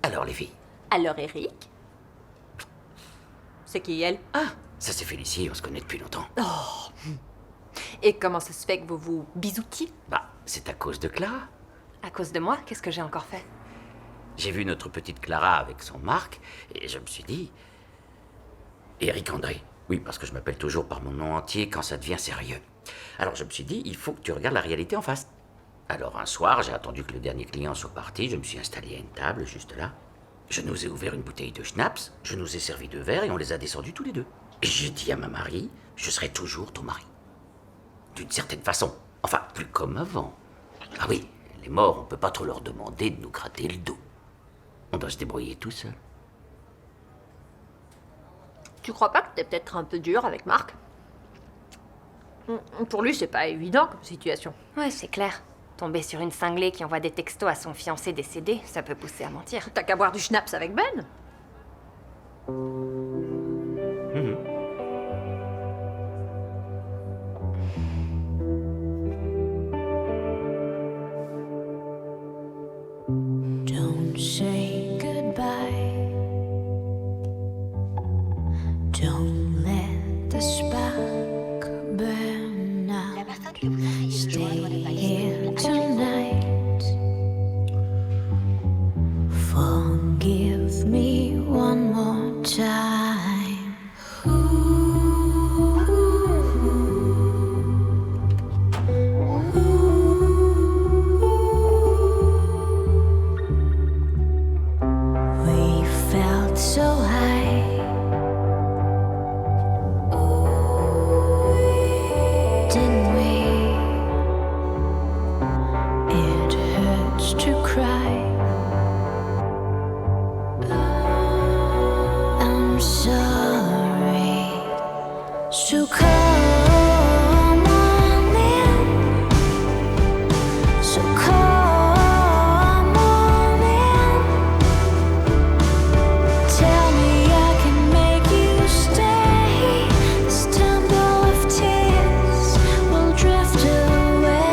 H: Alors, les filles?
B: Alors, Eric? C'est qui elle?
H: Ah, ça c'est Félicie, on se connaît depuis longtemps.
B: Oh. Et comment ça se fait que vous vous bisoutiez?
H: Bah, c'est à cause de Clara.
F: À cause de moi, qu'est-ce que j'ai encore fait?
H: J'ai vu notre petite Clara avec son Marc, et je me suis dit... Éric André. Oui, parce que je m'appelle toujours par mon nom entier quand ça devient sérieux. Alors je me suis dit, il faut que tu regardes la réalité en face. Alors un soir, j'ai attendu que le dernier client soit parti, je me suis installé à une table, juste là. Je nous ai ouvert une bouteille de schnapps, je nous ai servi 2 verres et on les a descendus tous les 2. Et j'ai dit à ma mari, je serai toujours ton mari. D'une certaine façon. Enfin, plus comme avant. Ah oui, les morts, on peut pas trop leur demander de nous gratter le dos. On doit se débrouiller tout seul.
B: Tu crois pas que t'es peut-être un peu dur avec Marc? Pour lui, c'est pas évident comme situation.
F: Ouais, c'est clair. Tomber sur une cinglée qui envoie des textos à son fiancé décédé, ça peut pousser à mentir.
B: T'as qu'à boire du schnapps avec Ben.
E: Don't say goodbye. Don't let the spark burn out. Stay here tonight. Forgive me one more time. We felt so high. Didn't we? It hurts to cry. I'm sorry. So come on in. So come on in. Tell me I can make you stay. This temple of tears will drift away.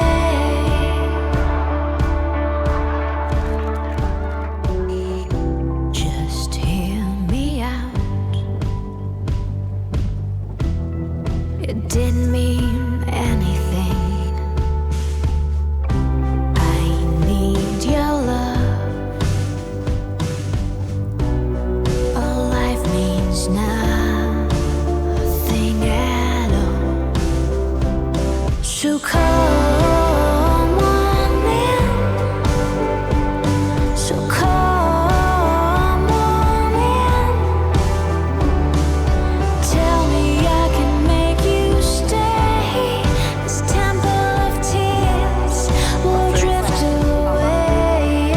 E: Just hear me out. It didn't mean anything. I need your love. All life means nothing at all. So come on in. So come on in. Tell me I can make you stay. This temple of tears will drift away.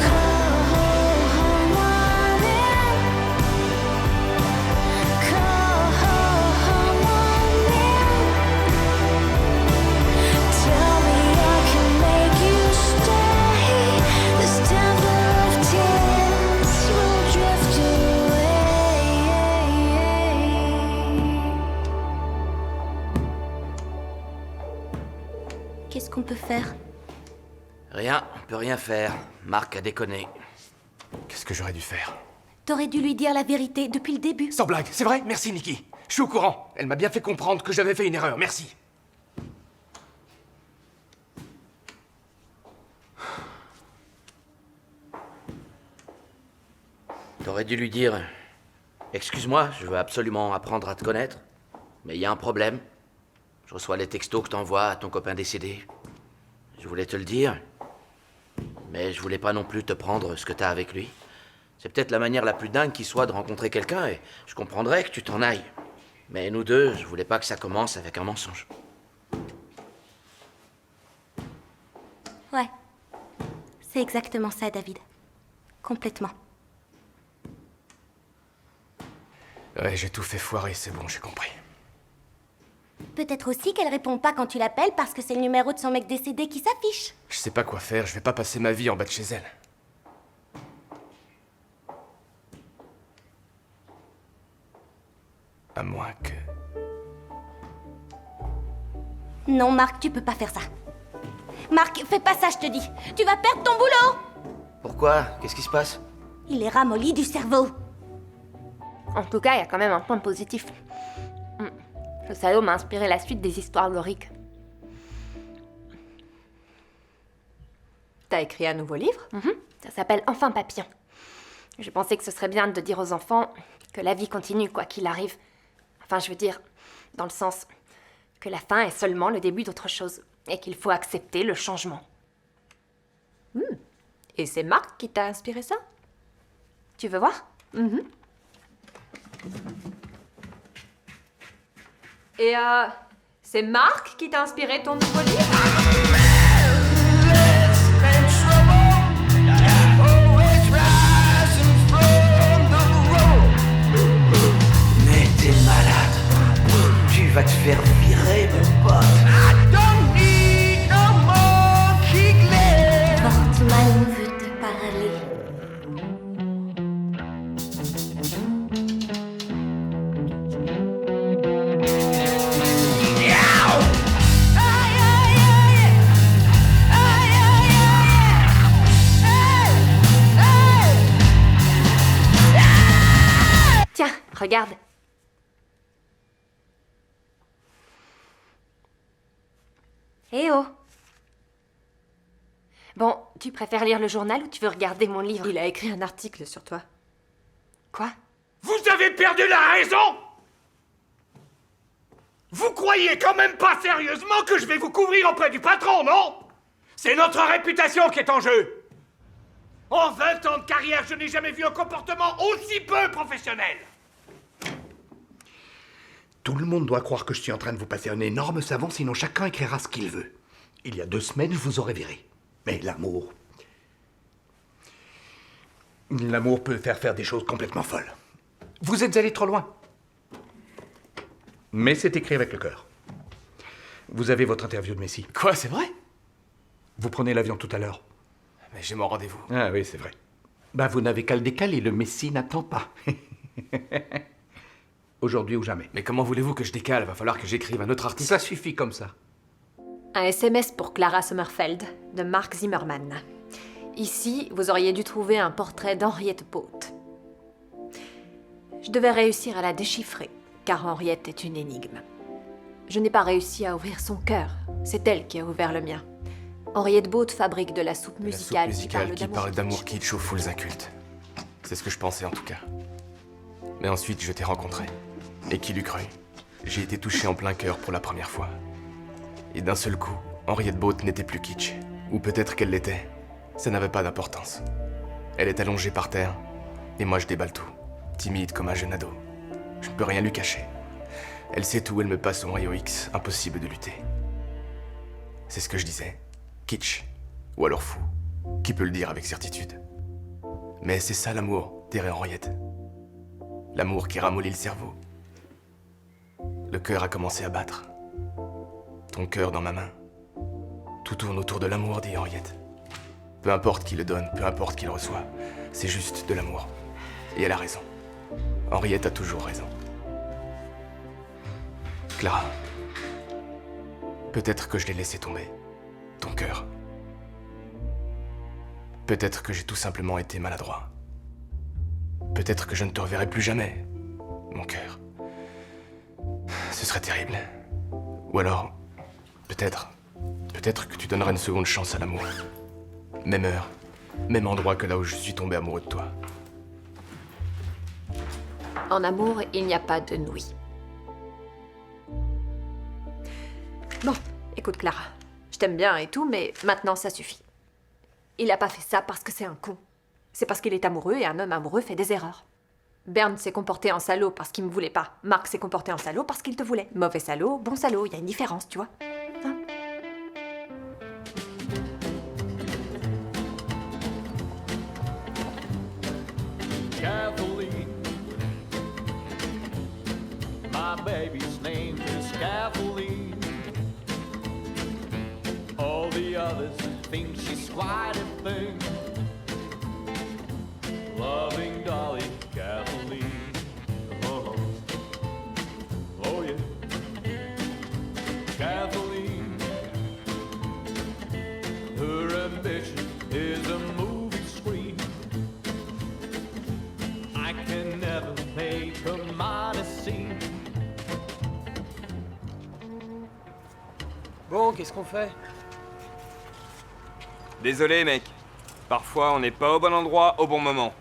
E: Come on in. Come on in. Tell me I can make you stay. This temple of tears will drift away.
K: Qu'est-ce qu'on peut faire?
H: Rien, on peut rien faire. Marc a déconné.
D: Qu'est-ce que j'aurais dû faire?
K: T'aurais dû lui dire la vérité depuis le début.
D: Sans blague, c'est vrai? Merci, Nikki. Je suis au courant. Elle m'a bien fait comprendre que j'avais fait une erreur. Merci.
I: T'aurais dû lui dire... Excuse-moi, je veux absolument apprendre à te connaître, mais il y a un problème. Je reçois les textos que t'envoies à ton copain décédé. Je voulais te le dire, mais je voulais pas non plus te prendre ce que t'as avec lui. C'est peut-être la manière la plus dingue qui soit de rencontrer quelqu'un, et je comprendrais que tu t'en ailles. Mais nous deux, je voulais pas que ça commence avec un mensonge.
K: Ouais. C'est exactement ça, David. Complètement.
D: Ouais, j'ai tout fait foirer, c'est bon, j'ai compris.
K: Peut-être aussi qu'elle répond pas quand tu l'appelles parce que c'est le numéro de son mec décédé qui s'affiche.
D: Je sais pas quoi faire, je vais pas passer ma vie en bas de chez elle. À moins que...
K: Non, Marc, tu peux pas faire ça. Marc, fais pas ça, je te dis. Tu vas perdre ton boulot.
I: Pourquoi? Qu'est-ce qui se passe?
K: Il est ramolli du cerveau.
F: En tout cas, il y a quand même un point positif. Le salaud m'a inspiré la suite des histoires lyriques.
B: T'as écrit un nouveau livre?
F: Ça s'appelle Enfin Papillon. Je pensais que ce serait bien de dire aux enfants que la vie continue quoi qu'il arrive. Enfin, je veux dire, dans le sens que la fin est seulement le début d'autre chose et qu'il faut accepter le changement.
B: Et c'est Marc qui t'a inspiré ça?
F: Tu veux voir?
B: Et c'est Marc qui t'a inspiré ton nouveau livre?
I: Mais t'es malade. Tu vas te faire virer, mon pote.
K: Portman veut te parler.
F: Tiens, regarde. Eh oh. Bon, tu préfères lire le journal ou tu veux regarder mon livre?
B: Il a écrit un article sur toi.
F: Quoi?
G: Vous avez perdu la raison! Vous croyez quand même pas sérieusement que je vais vous couvrir auprès du patron, non? C'est notre réputation qui est en jeu. En 20 ans de carrière, je n'ai jamais vu un comportement aussi peu professionnel. Tout le monde doit croire que je suis en train de vous passer un énorme savant, sinon chacun écrira ce qu'il veut. Il y a 2 semaines, je vous aurais viré. Mais l'amour... L'amour peut faire des choses complètement folles. Vous êtes allé trop loin. Mais c'est écrit avec le cœur. Vous avez votre interview de Messi.
D: Quoi, c'est vrai?
G: Vous prenez l'avion tout à l'heure.
D: Mais j'ai mon rendez-vous.
G: Ah oui, c'est vrai. Bah, vous n'avez qu'à le décaler, le Messi n'attend pas. Aujourd'hui ou jamais.
D: Mais comment voulez-vous que je décale? Va falloir que j'écrive un autre article.
G: Ça suffit comme ça.
B: Un SMS pour Clara Sommerfeld de Mark Zimmerman. Ici, vous auriez dû trouver un portrait d'Henriette Boot. Je devais réussir à la déchiffrer, car Henriette est une énigme. Je n'ai pas réussi à ouvrir son cœur. C'est elle qui a ouvert le mien. Henriette Boot fabrique de la soupe musicale,
D: qui parle d'amour kitsch aux foules incultes. C'est ce que je pensais en tout cas. Mais ensuite, je t'ai rencontré. Et qui l'eût cru? J'ai été touché en plein cœur pour la première fois. Et d'un seul coup, Henriette Boot n'était plus kitsch. Ou peut-être qu'elle l'était. Ça n'avait pas d'importance. Elle est allongée par terre, et moi je déballe tout. Timide comme un jeune ado. Je ne peux rien lui cacher. Elle sait tout, elle me passe son rayon X, impossible de lutter. C'est ce que je disais. Kitsch. Ou alors fou. Qui peut le dire avec certitude? Mais c'est ça l'amour, dirait Henriette. L'amour qui ramollit le cerveau. Le cœur a commencé à battre. Ton cœur dans ma main. Tout tourne autour de l'amour, dit Henriette. Peu importe qui le donne, peu importe qui le reçoit. C'est juste de l'amour. Et elle a raison. Henriette a toujours raison. Clara. Peut-être que je l'ai laissé tomber. Ton cœur. Peut-être que j'ai tout simplement été maladroit. Peut-être que je ne te reverrai plus jamais, mon cœur. Ce serait terrible. Ou alors, peut-être que tu donneras une seconde chance à l'amour. Même heure, même endroit que là où je suis tombé amoureux de toi.
B: En amour, il n'y a pas de oui. Bon, écoute Clara, je t'aime bien et tout, mais maintenant ça suffit. Il a pas fait ça parce que c'est un con. C'est parce qu'il est amoureux et un homme amoureux fait des erreurs. Bernd s'est comporté en salaud parce qu'il me voulait pas. Marc s'est comporté en salaud parce qu'il te voulait. Mauvais salaud, bon salaud, il y a une différence, tu vois. Hein?
S: Kathleen, my baby's name is Kathleen. All the others think she's quite a thing. Loving Dolly, Kathleen. Oh, oh yeah, Kathleen. Her ambition is a movie screen. I can never make her mind scene.
L: Bon, qu'est-ce qu'on fait?
T: Désolé, mec. Parfois, on n'est pas au bon endroit au bon moment.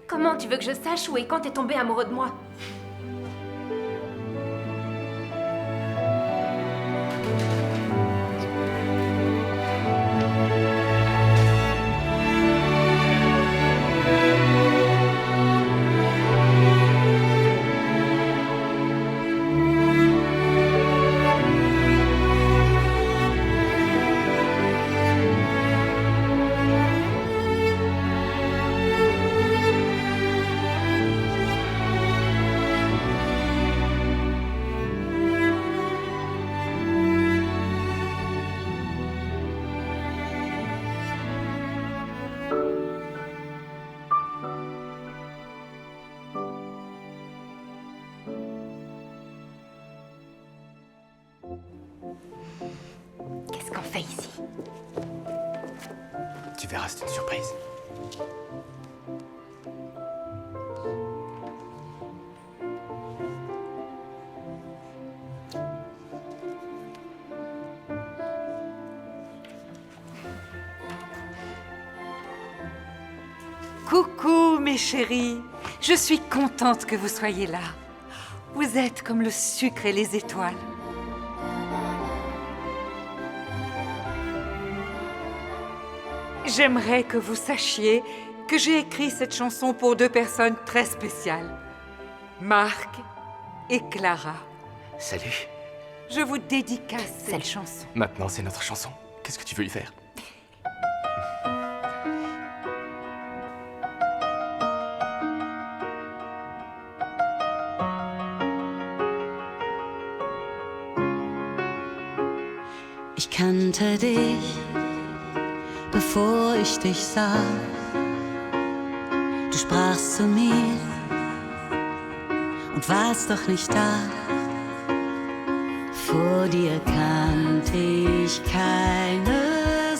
F: Comment tu veux que je sache où et quand t'es tombé amoureux de moi?
B: Qu'est-ce qu'on fait ici?
L: Tu verras, c'est une surprise.
N: Coucou mes chéris, je suis contente que vous soyez là. Vous êtes comme le sucre et les étoiles. J'aimerais que vous sachiez que j'ai écrit cette chanson pour deux personnes très spéciales. Marc et Clara.
D: Salut.
N: Je vous dédicace cette chanson.
D: Maintenant, c'est notre chanson. Qu'est-ce que tu veux y faire?
E: Ich kannte dich, bevor ich dich sah. Du sprachst zu mir und warst doch nicht da. Vor dir kannte ich keine